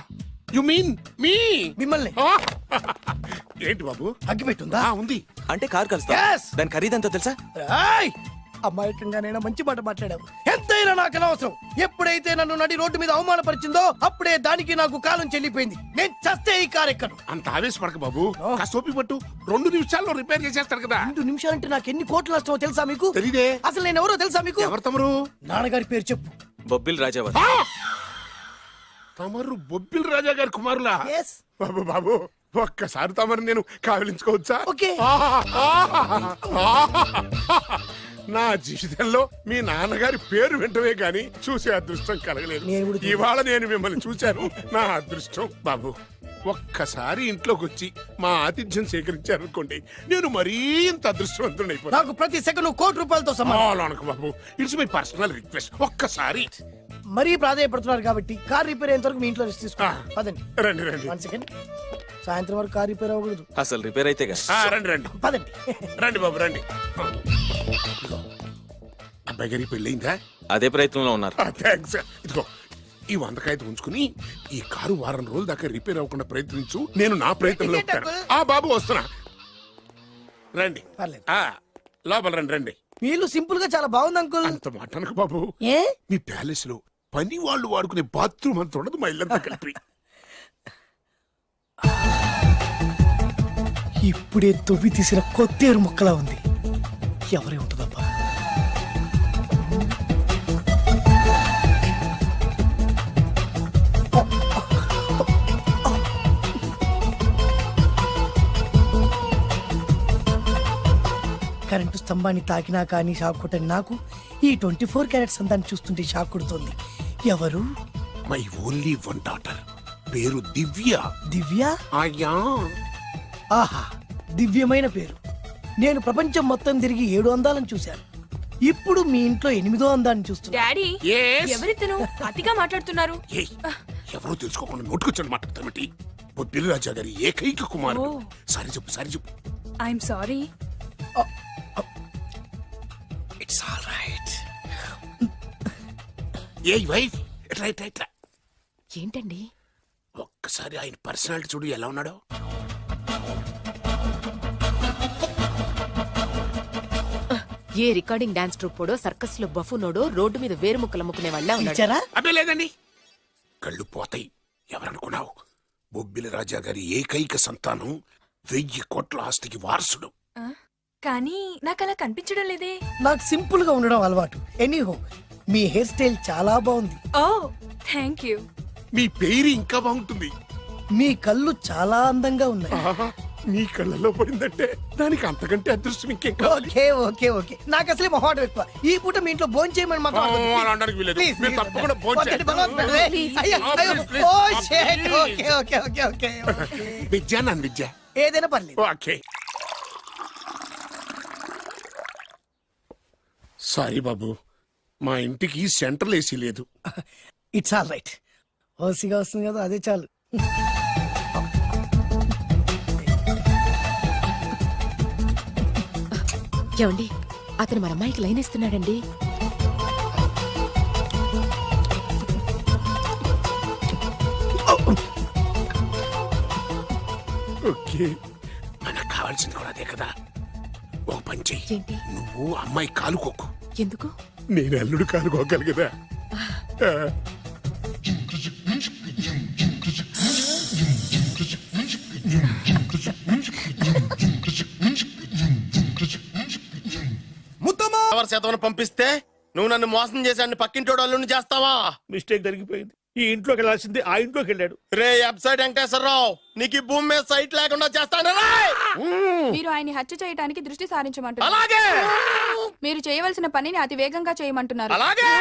[SPEAKER 8] You mean me?
[SPEAKER 11] మిమ్మల్ని.
[SPEAKER 8] ఏంటి బాబు?
[SPEAKER 11] అగ్గి పెట్టుందా?
[SPEAKER 8] ఉంది.
[SPEAKER 13] అంటే కార్ కలుస్తా.
[SPEAKER 11] Yes.
[SPEAKER 13] దాని ఖరీదంతా తెలుసా?
[SPEAKER 11] ఏయ్! అమాయకంగానైనా మంచి మాట మాట్లాడావు. ఎంతైనా నాకు అనవసరం. ఎప్పుడైతే నన్ను నడి రోడ్డు మీద అవమానపరిచిందో అప్పుడే దానికి నాకు కాలం చెల్లిపోయింది. నేను చస్తే ఈ కారు ఎక్కను.
[SPEAKER 8] అంత ఆవేశపడక బాబు, కాస్త ఓపిక పట్టు. 2 నిమిషాల్లో రిపేర్ చేసేస్తారు కదా.
[SPEAKER 11] 2 నిమిషాలంటే నాకు ఎన్ని కోట్లు నష్టమో తెలుసా మీకు?
[SPEAKER 8] తెలీదే.
[SPEAKER 11] అసలు నేను ఎవరో తెలుసా మీకు?
[SPEAKER 8] ఎవరు తమరు?
[SPEAKER 11] నాన్నగారి పేరు చెప్పు.
[SPEAKER 13] బొబ్బిల్ రాజావర్.
[SPEAKER 8] తమరు బొబ్బిల్ రాజా గారి కుమారులా?
[SPEAKER 11] Yes.
[SPEAKER 8] బాబు బాబు, ఒక్కసారి తమరు నేను కావలించుకోవచ్చా?
[SPEAKER 11] ఓకే.
[SPEAKER 8] నా జీవితంలో మీ నాన్నగారి పేరు వెంటనే గాని చూసే అదృష్టం కలగలేదు.
[SPEAKER 11] నేను కూడా చూడలేదు.
[SPEAKER 8] ఇవాళ నేను మిమ్మల్ని చూశాను, నా అదృష్టం. బాబు, ఒక్కసారి ఇంట్లోకి వచ్చి మా ఆతిథ్యం సేకరించారనుకోండి, నేను మరీ ఇంత అదృష్టవంతుడైపోతాను.
[SPEAKER 11] నాకు ప్రతి సెకండ్ కోటి సమానం.
[SPEAKER 8] బాబు, ఇట్స్ మై పర్సనల్ రిక్వెస్ట్. ఒక్కసారి.
[SPEAKER 11] మరీ ప్రాధాయపడుతున్నారు కాబట్టి కార్ రిపేర్ అయ్యేంత వరకు మీ ఇంట్లో రెస్ట్ తీసుకో. పదండి.
[SPEAKER 8] రండి రండి.
[SPEAKER 11] 1 సెకండ్. సాయంత్రం వరకు కార్ రిపేర్ అవ్వకూడదు.
[SPEAKER 13] అసలు రిపేర్ అయితేగా.
[SPEAKER 8] రండి రండి.
[SPEAKER 11] పదండి.
[SPEAKER 8] రండి బాబు రండి. అబ్బాయి గారి పెళ్ళయిందా?
[SPEAKER 13] అదే ప్రయత్నంలో ఉన్నారు.
[SPEAKER 8] థ్యాంక్స్. ఇదిగో ఈ 100 కాయలు ఉంచుకుని ఈ కారు వారం రోజుల దాకా రిపేర్ అవ్వకుండా ప్రయత్నించు. నేను నా ప్రయత్నంలో ఉంటాను. బాబు వస్తున్నా. రండి.
[SPEAKER 11] పర్లేదు.
[SPEAKER 8] లోపల రండి రండి.
[SPEAKER 11] మీ ఇల్లు సింపుల్ గా చాలా బాగుంది అంకుల్.
[SPEAKER 8] అంత మాట అనకు బాబు.
[SPEAKER 11] ఏ?
[SPEAKER 8] మీ ప్యాలెస్ లో పని వాళ్ళు వాడుకునే బాత్రూమ్ అంత ఉండదు మా ఇల్లంతా కలిపి.
[SPEAKER 11] ఇప్పుడే తొవ్వి తీసిన కొత్తేరు మొక్కలా ఉంది. ఎవరే ఉంటుందబ్బా? కరెంటు స్తంభాన్ని తాకినా కానీ షాక్ కొట్టని నాకు ఈ 24 క్యారెట్స్ అందాన్ని చూస్తుంటే షాక్ కొడుతుంది. ఎవరు?
[SPEAKER 8] My only 1 daughter. పేరు దివ్య.
[SPEAKER 11] దివ్య?
[SPEAKER 8] అయ్యా.
[SPEAKER 11] ఆహా, దివ్యమైన పేరు. నేను ప్రపంచం మొత్తం తిరిగి 7 అందాలను చూశాను. ఇప్పుడు మీ ఇంట్లో 8వ అందాన్ని చూస్తున్నా.
[SPEAKER 3] Daddy,
[SPEAKER 8] Yes?
[SPEAKER 3] ఎవరితను అతిగా మాట్లాడుతున్నారు?
[SPEAKER 8] ఏయ్, ఎవరో తెలుసుకోకుండా నోటుకొచ్చాడు మాట్లాడతామటి. బొబ్బిలి రాజా గారి ఏకైక కుమారుడు. సారీ చెప్పు, సారీ చెప్పు.
[SPEAKER 3] I'm sorry.
[SPEAKER 11] It's all right.
[SPEAKER 8] A wife, ఎట్లా ఎట్లా ఎట్లా.
[SPEAKER 3] ఏంటండి?
[SPEAKER 8] ఒక్కసారి ఆయన పర్సనాలిటీ చూడు ఎలా ఉన్నాడో.
[SPEAKER 3] ఏ రికార్డింగ్ డాన్స్ ట్రూపోడో సర్కస్ లో బఫునోడో రోడ్డు మీద వేరు ముక్కలు అమ్ముకునే వాళ్ళ
[SPEAKER 11] ఇచ్చారా?
[SPEAKER 8] అబ్బే లేదండి. కళ్ళు పోతాయి. ఎవరనుకున్నావు? బొబ్బిలి రాజా గారి ఏకైక సంతానం, 1000 కోట్ల ఆస్తికి వారసుడు.
[SPEAKER 3] కానీ నాకు అలా కనిపించడం లేదే.
[SPEAKER 11] నాకు సింపుల్ గా ఉండడం అలవాటు. ఎనీహో, మీ హెయిర్ స్టైల్ చాలా బాగుంది.
[SPEAKER 3] ఓ థ్యాంక్ యూ.
[SPEAKER 8] మీ పేరు ఇంకా బాగుంటుంది.
[SPEAKER 11] మీ కళ్ళు చాలా అందంగా ఉన్నాయి.
[SPEAKER 8] ఆహా, నీ కళ్ళలో పడిందంటే దానికి అంతకంటే అదృష్టం ఇంకేం కావాలి.
[SPEAKER 11] Okay okay okay. నాకు అసలే మొహాటం ఎక్కువ. ఈ పూట మీ ఇంట్లో భోజనం చేయమని మాకు
[SPEAKER 8] అలా అనడానికి వీలేదు. మీరు తప్పకుండా భోంచేయాలి.
[SPEAKER 11] Okay okay okay okay.
[SPEAKER 8] Vidya నన్ను విద్య
[SPEAKER 11] ఏదైనా పర్లేదు.
[SPEAKER 8] ఓకే. సారీ బాబు, మా ఇంటికి సెంట్రల్ ఏసీ లేదు.
[SPEAKER 11] It's all right. ఓసిగా వస్తుంది కదా, అదే చాలు.
[SPEAKER 3] ఏమండి, అతను మన అమ్మాయికి లైన్ ఇస్తున్నాడండి.
[SPEAKER 8] ఓకే, మనకు కావాల్సింది కూడా అదే కదా. ఒక పని చెయ్యి.
[SPEAKER 3] ఏంటి?
[SPEAKER 8] నువ్వు అమ్మాయి కాలుకోకు.
[SPEAKER 3] ఎందుకు?
[SPEAKER 8] నేను అల్లుడు కాలుకోగలి కదా.
[SPEAKER 9] శాతం పంపిస్తే నువ్వు నన్ను మోసం చేశాన్ని పక్కింటోడు అల్లుని చేస్తావా?
[SPEAKER 7] మిస్టేక్ జరిగిపోయింది. ఈ ఇంట్లోకి వెళ్ళాల్సింది ఆ ఇంట్లోకి వెళ్ళాడు.
[SPEAKER 9] రే వెబ్సైట్ వెంకటేశ్వరరావు, నీకు ఈ భూమి మీద సైట్ లేకుండా చేస్తాను రే.
[SPEAKER 3] మీరు ఆయన్ని హత్య చేయడానికి దృష్టి సారించమంటున్నారు.
[SPEAKER 9] అలాగే
[SPEAKER 3] మీరు చేయవలసిన పనిని అతి వేగంగా చేయమంటున్నారు.
[SPEAKER 9] అలాగే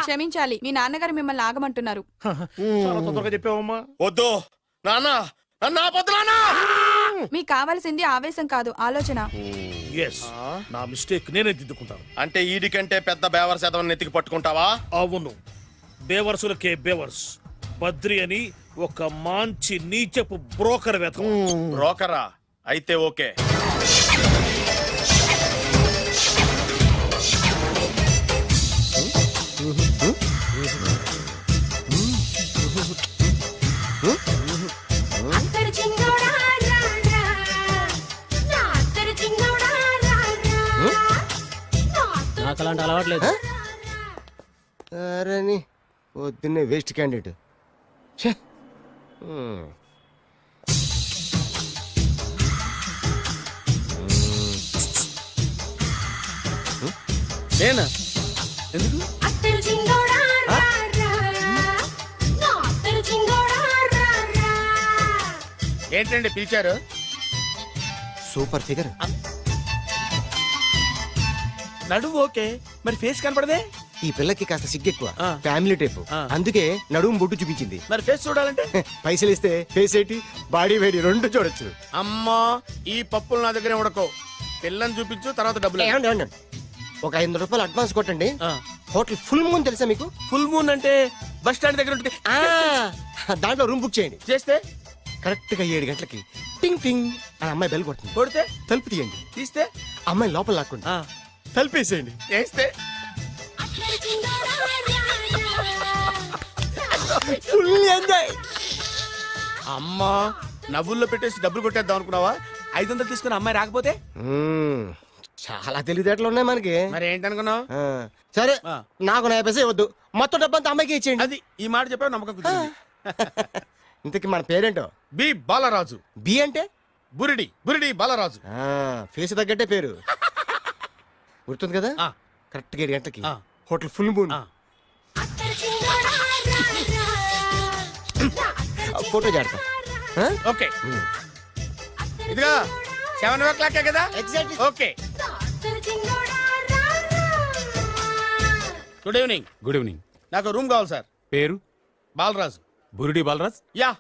[SPEAKER 3] క్షమించాలి, మీ నాన్నగారు మిమ్మల్ని ఆగమంటున్నారు.
[SPEAKER 7] చాలా తొందరగా చెప్పావమ్మా.
[SPEAKER 9] వద్దు నాన్న, నన్ను ఆపొద్దు నాన్న.
[SPEAKER 3] మీకు కావాల్సింది ఆవేశం కాదు, ఆలోచన.
[SPEAKER 7] ఎస్, నా మిస్టేక్ నేనే దిద్దుకుంటాను.
[SPEAKER 9] అంటే ఈడి కంటే పెద్ద బేవర్ శాతం నెత్తికి పట్టుకుంటావా?
[SPEAKER 7] అవును, బేవర్సులకే బేవర్స్. బద్రి అని ఒక మంచి నీచపు బ్రోకర్ వెతకం.
[SPEAKER 9] బ్రోకరా? అయితే ఓకే.
[SPEAKER 14] నాకు అలాంటి అలవాట్లేదు. అరే పొద్దున్నే వేస్ట్ క్యాండిడేట్.
[SPEAKER 9] నేనా? ఎందుకు? ఏంటండి పిలిచారు?
[SPEAKER 14] Super figure.
[SPEAKER 9] నడువు ఓకే, మరి ఫేస్ కనపడదే.
[SPEAKER 14] ఈ పిల్లకి కాస్త సిగ్గెక్కువ, ఫ్యామిలీ టైప్. అందుకే నడుము బొట్టు చూపించింది.
[SPEAKER 9] మరి ఫేస్ చూడాలంటే
[SPEAKER 14] పైసలు ఇస్తే ఫేస్ ఏంటి, బాడీ వేడి రెండు చూడొచ్చు.
[SPEAKER 9] అమ్మా, ఈ పప్పులు నా దగ్గర ఉడకో. పిల్లని చూపించు, తర్వాత డబ్బులు.
[SPEAKER 14] ఒక 500 రూపాయలు అడ్వాన్స్ కొట్టండి. హోటల్ ఫుల్ మూన్ తెలుసా మీకు?
[SPEAKER 9] ఫుల్ మూన్ అంటే బస్ స్టాండ్ దగ్గర ఉంటుంది.
[SPEAKER 14] దాంట్లో రూమ్ బుక్ చేయండి.
[SPEAKER 9] చేస్తే
[SPEAKER 14] కరెక్ట్ గా 7 గంటలకి టింగ్ టింగ్ అని అమ్మాయి బెల్ కొడుతుంది.
[SPEAKER 9] కొడితే
[SPEAKER 14] తలుపు తీయండి.
[SPEAKER 9] తీస్తే
[SPEAKER 14] అమ్మాయి లోపల లాక్కుంటా తలుపేసేయండి.
[SPEAKER 9] చేస్తే
[SPEAKER 14] ఫుల్ ఎంజాయ్.
[SPEAKER 9] అమ్మా, నవ్వుల్లో పెట్టేసి డబ్బులు కొట్టేద్దాం అనుకున్నావా? 500 తీసుకుని అమ్మాయి రాకపోతే?
[SPEAKER 14] చాలా తెలివితేటలు ఉన్నాయి మనకి.
[SPEAKER 9] మరి ఏంటనుకున్నావు?
[SPEAKER 14] సరే, నాకు 50 పైసే వద్దు, మొత్తం డబ్బంతా అమ్మాయికి ఇచ్చేయండి.
[SPEAKER 9] అది ఈ మాట చెప్పావు, నమ్మకం కుదిరింది.
[SPEAKER 14] ఇంతకి మన పేరేంటో?
[SPEAKER 9] బి బాలరాజు.
[SPEAKER 14] బి అంటే
[SPEAKER 9] బురిడి, బురిడి బాలరాజు.
[SPEAKER 14] ఫేస్ తగ్గట్టే పేరు. గుర్తుంది కదా? కరెక్ట్ గా 7 గంటలకి హోటల్ ఫుల్ మూన్. ఫోటో చేడతా.
[SPEAKER 9] ఓకే, ఇదిగా 7:00 కదా?
[SPEAKER 14] Exactly.
[SPEAKER 9] Okay. Good evening.
[SPEAKER 12] Good evening.
[SPEAKER 9] నాకు రూమ్ కావాలి సార్.
[SPEAKER 12] పేరు?
[SPEAKER 9] Balaraju.
[SPEAKER 12] Burudi Balaraj.
[SPEAKER 9] Yeah.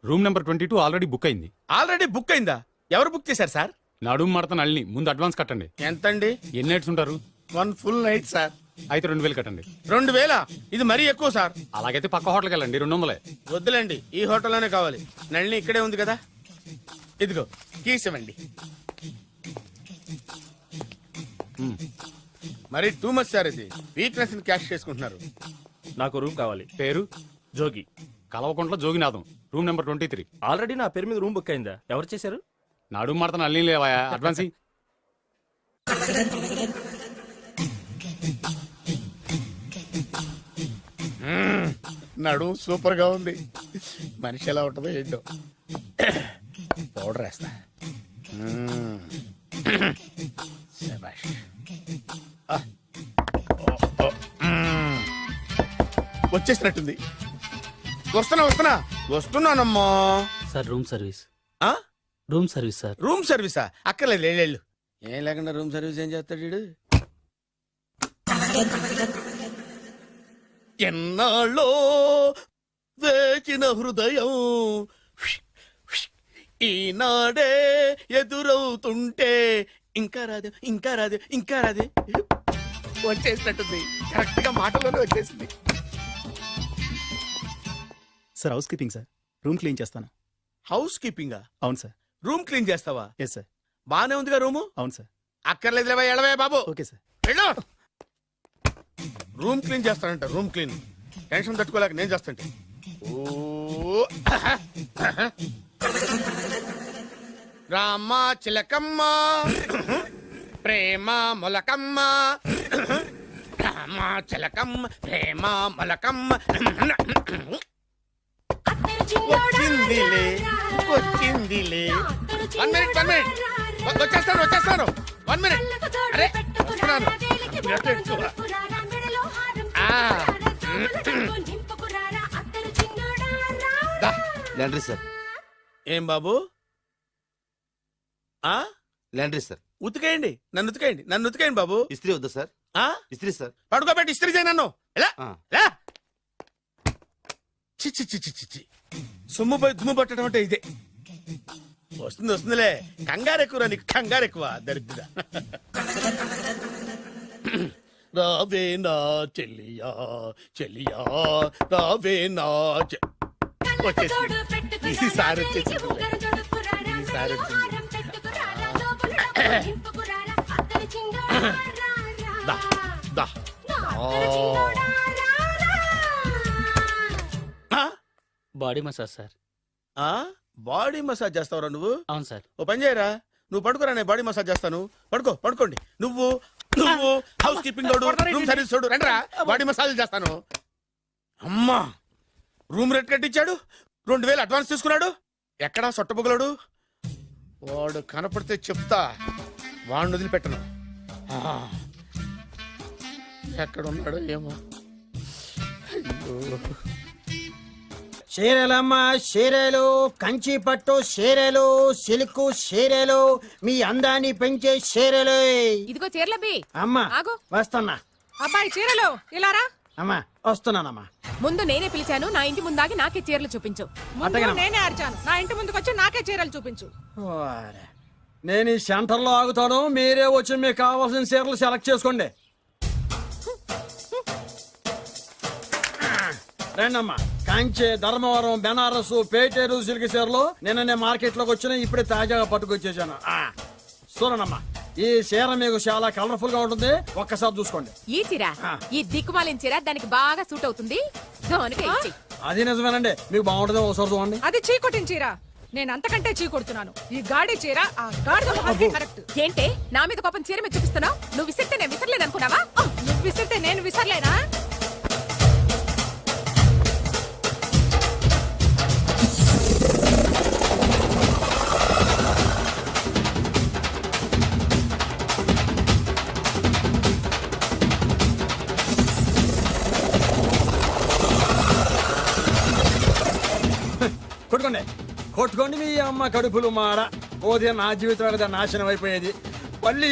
[SPEAKER 12] Room number 22 already book అయింది.
[SPEAKER 9] ఆల్రెడీ బుక్ అయిందా? ఎవరు బుక్ చేశారు సార్?
[SPEAKER 12] నడుము మడత నల్ని. ముందు అడ్వాన్స్ కట్టండి.
[SPEAKER 9] ఎంతండి?
[SPEAKER 12] ఎన్ని నైట్స్ ఉంటారు?
[SPEAKER 9] 1 ఫుల్ నైట్ సార్.
[SPEAKER 12] అయితే 2000 కట్టండి.
[SPEAKER 9] 2000? ఇది మరీ ఎక్కువ సార్.
[SPEAKER 12] అలాగైతే పక్క హోటల్కి వెళ్ళండి, 200.
[SPEAKER 9] వద్దులేండి, ఈ హోటల్లోనే కావాలి. నళిని ఇక్కడే ఉంది కదా. ఇదిగో కీస్ ఇవ్వండి. మరి టూ మచ్ సార్, ఇది వీక్నెస్ ని క్యాష్ చేసుకుంటున్నారు.
[SPEAKER 7] నాకు రూమ్ కావాలి.
[SPEAKER 12] పేరు?
[SPEAKER 7] Jogi.
[SPEAKER 12] Kalavakuntla Joginatham. Room number 23.
[SPEAKER 7] Already నా పేరు మీద రూమ్ బుక్ అయిందా? ఎవరు చేశారు?
[SPEAKER 12] నడుము మడత నల్ని లేవా? అడ్వాన్స్ ఇయ్యి.
[SPEAKER 5] నడు సూపర్ గా ఉంది. మనిషి ఎలా ఉంటుందో ఏంటో. పౌడర్ వేస్తా. శభాష్. వచ్చేసినట్టుంది. వస్తున్నానమ్మా.
[SPEAKER 14] Sir room service.
[SPEAKER 9] ఆ?
[SPEAKER 14] Room service sir.
[SPEAKER 9] రూమ్ సర్వీసా? అక్కర్లేదు, లేళ్ళు. ఏం లేకుండా రూమ్ సర్వీస్ ఏం చేస్తాడు వీడు? ఎన్నాళ్ళో వేచిన హృదయం ఈనాడే ఎదురవుతుంటే ఇంకా రాదు, ఇంకా రాదు, ఇంకా రాదు. వచ్చేసినట్టుంది. కరెక్ట్ గా మాటలోనే వచ్చేసింది.
[SPEAKER 14] Sir housekeeping sir. Room clean చేస్తాను.
[SPEAKER 9] హౌస్ కీపింగా?
[SPEAKER 14] అవును సార్.
[SPEAKER 9] రూమ్ క్లీన్ చేస్తావా?
[SPEAKER 14] Yes sir.
[SPEAKER 9] బానే ఉందిగా రూము?
[SPEAKER 14] అవును సార్.
[SPEAKER 9] అక్కర్లేదు, ఎడవే బాబు.
[SPEAKER 14] Okay sir.
[SPEAKER 9] వెళ్ళు. రూమ్ క్లీన్ చేస్తానంట. రూమ్ క్లీన్ టెన్షన్ తట్టుకోలేక నేను చేస్తాంటే. ఓ రామ చిలకమ్మ ప్రేమ మొలకమ్మ, రామ చిలకమ్మ ప్రేమ మొలకమ్మ. వచ్చిందిలే వచ్చిందిలే. 1 minute. వచ్చేస్తాను. 1 minute. అరే వస్తున్నాను.
[SPEAKER 7] ఈయనంటే ఎక్కువ.
[SPEAKER 14] Laundry sir.
[SPEAKER 9] ఏం బాబు ఆ
[SPEAKER 14] లాండ్రీ సార్.
[SPEAKER 9] ఉతికేయండి, నన్ను ఉతికేయండి బాబు.
[SPEAKER 14] ఇస్త్రీ వద్దా సార్?
[SPEAKER 9] ఆ
[SPEAKER 14] ఇస్త్రీ సార్.
[SPEAKER 9] పడుకోబెట్టి ఇస్త్రీ చేయి నన్ను. ఎలా
[SPEAKER 14] ఆ.
[SPEAKER 9] ఎలా చి చి చి చి చి చి. సొమ్ము పోయి దుమ్ము పట్టడం అంటే ఇదే. వస్తుందిలే, కంగారు ఎక్కువ నీకు, కంగారు ఎక్కువ దరిద్ర. రావే నా చెల్లియా చెల్లియా, రావే నా వచ్చేసి ఈసారి వచ్చేసి ఈసారి వచ్చింది. దా, దా.
[SPEAKER 15] Body massage sir.
[SPEAKER 9] Body massage చేస్తావురా నువ్వు?
[SPEAKER 15] అవును సార్.
[SPEAKER 9] ఓ పని చేయరా, నువ్వు పడుకోరా, నేను బాడీ మసాజ్ చేస్తాను. పడుకోండి. నువ్వు హౌస్ కీపింగ్ తోడు, రూమ్ సర్వీస్ తోడు, రండిరా, బాడీ మసాజ్ చేస్తాను. అమ్మా, రూమ్ రేట్ కట్టించాడు, 2000 అడ్వాన్స్ తీసుకున్నాడు. ఎక్కడా సొట్టబుగలాడు? వాడు కనపడితే చెప్తా, వాడిని వదిలిపెట్టను. ఎక్కడున్నాడో ఏమో. అయ్యో,
[SPEAKER 2] చీరలమ్మ చీరలు, కంచి పట్టు చీరలు, సిల్క్ చీరలు, మీ అందాన్ని పెంచే చీరలు.
[SPEAKER 4] ఇదిగో చీరలబ్బి.
[SPEAKER 2] అమ్మా
[SPEAKER 4] ఆగు.
[SPEAKER 2] వస్తున్నా.
[SPEAKER 4] అబ్బాయి చీరలు ఇలారా.
[SPEAKER 2] అమ్మా వస్తున్నానమ్మా.
[SPEAKER 4] ముందు నేనే పిలిచాను, నా ఇంటి ముందాగి నాకే చీరలు చూపించు. ముందు నేనే అరిచాను, నా ఇంటి ముందుకు వచ్చి నాకే చీరలు చూపించు.
[SPEAKER 2] ఓరే, నేను ఈ సెంటర్లో ఆగుతాను, మీరే వచ్చి మీకు కావాల్సిన చీరలు సెలెక్ట్ చేసుకోండి. రండమ్మా, కంచి, ధర్మవరం, బెనారస్, పేటేరు సిల్క్ చీరలు నిన్ననే మార్కెట్ లోకి వచ్చిన, ఇప్పుడే తాజాగా పట్టుకొచ్చేసాను. చూడండమ్మా, ఈ చీర మీకు చాలా కలర్ఫుల్ గా ఉంటుంది, ఒక్కసారి చూసుకోండి.
[SPEAKER 4] ఈ చీర, ఈ దిక్కుమాలిన చీర దానికి బాగా సూట్ అవుతుంది.
[SPEAKER 2] అది నిజమేనండి, మీకు బాగుంటుంది, ఒకసారి చూడండి.
[SPEAKER 4] అది చీకొట్టిన చీర, నేను అంతకంటే చీకొడుతున్నాను. ఈ గాడి చీర ఆ గాడిద మొహానికి కరెక్ట్. ఏంటే నా మీద కోపం చీర మీద చూపిస్తున్నావు? నువ్వు విసిరితే నేను విసరలేదు అనుకున్నావా? నువ్వు విసిరితే నేను విసరలేనా?
[SPEAKER 2] కొట్టుకోండి మీ అమ్మ కడుపులు మాడ. ఓదే నా జీవితం నాశనం అయిపోయేది. మళ్ళీ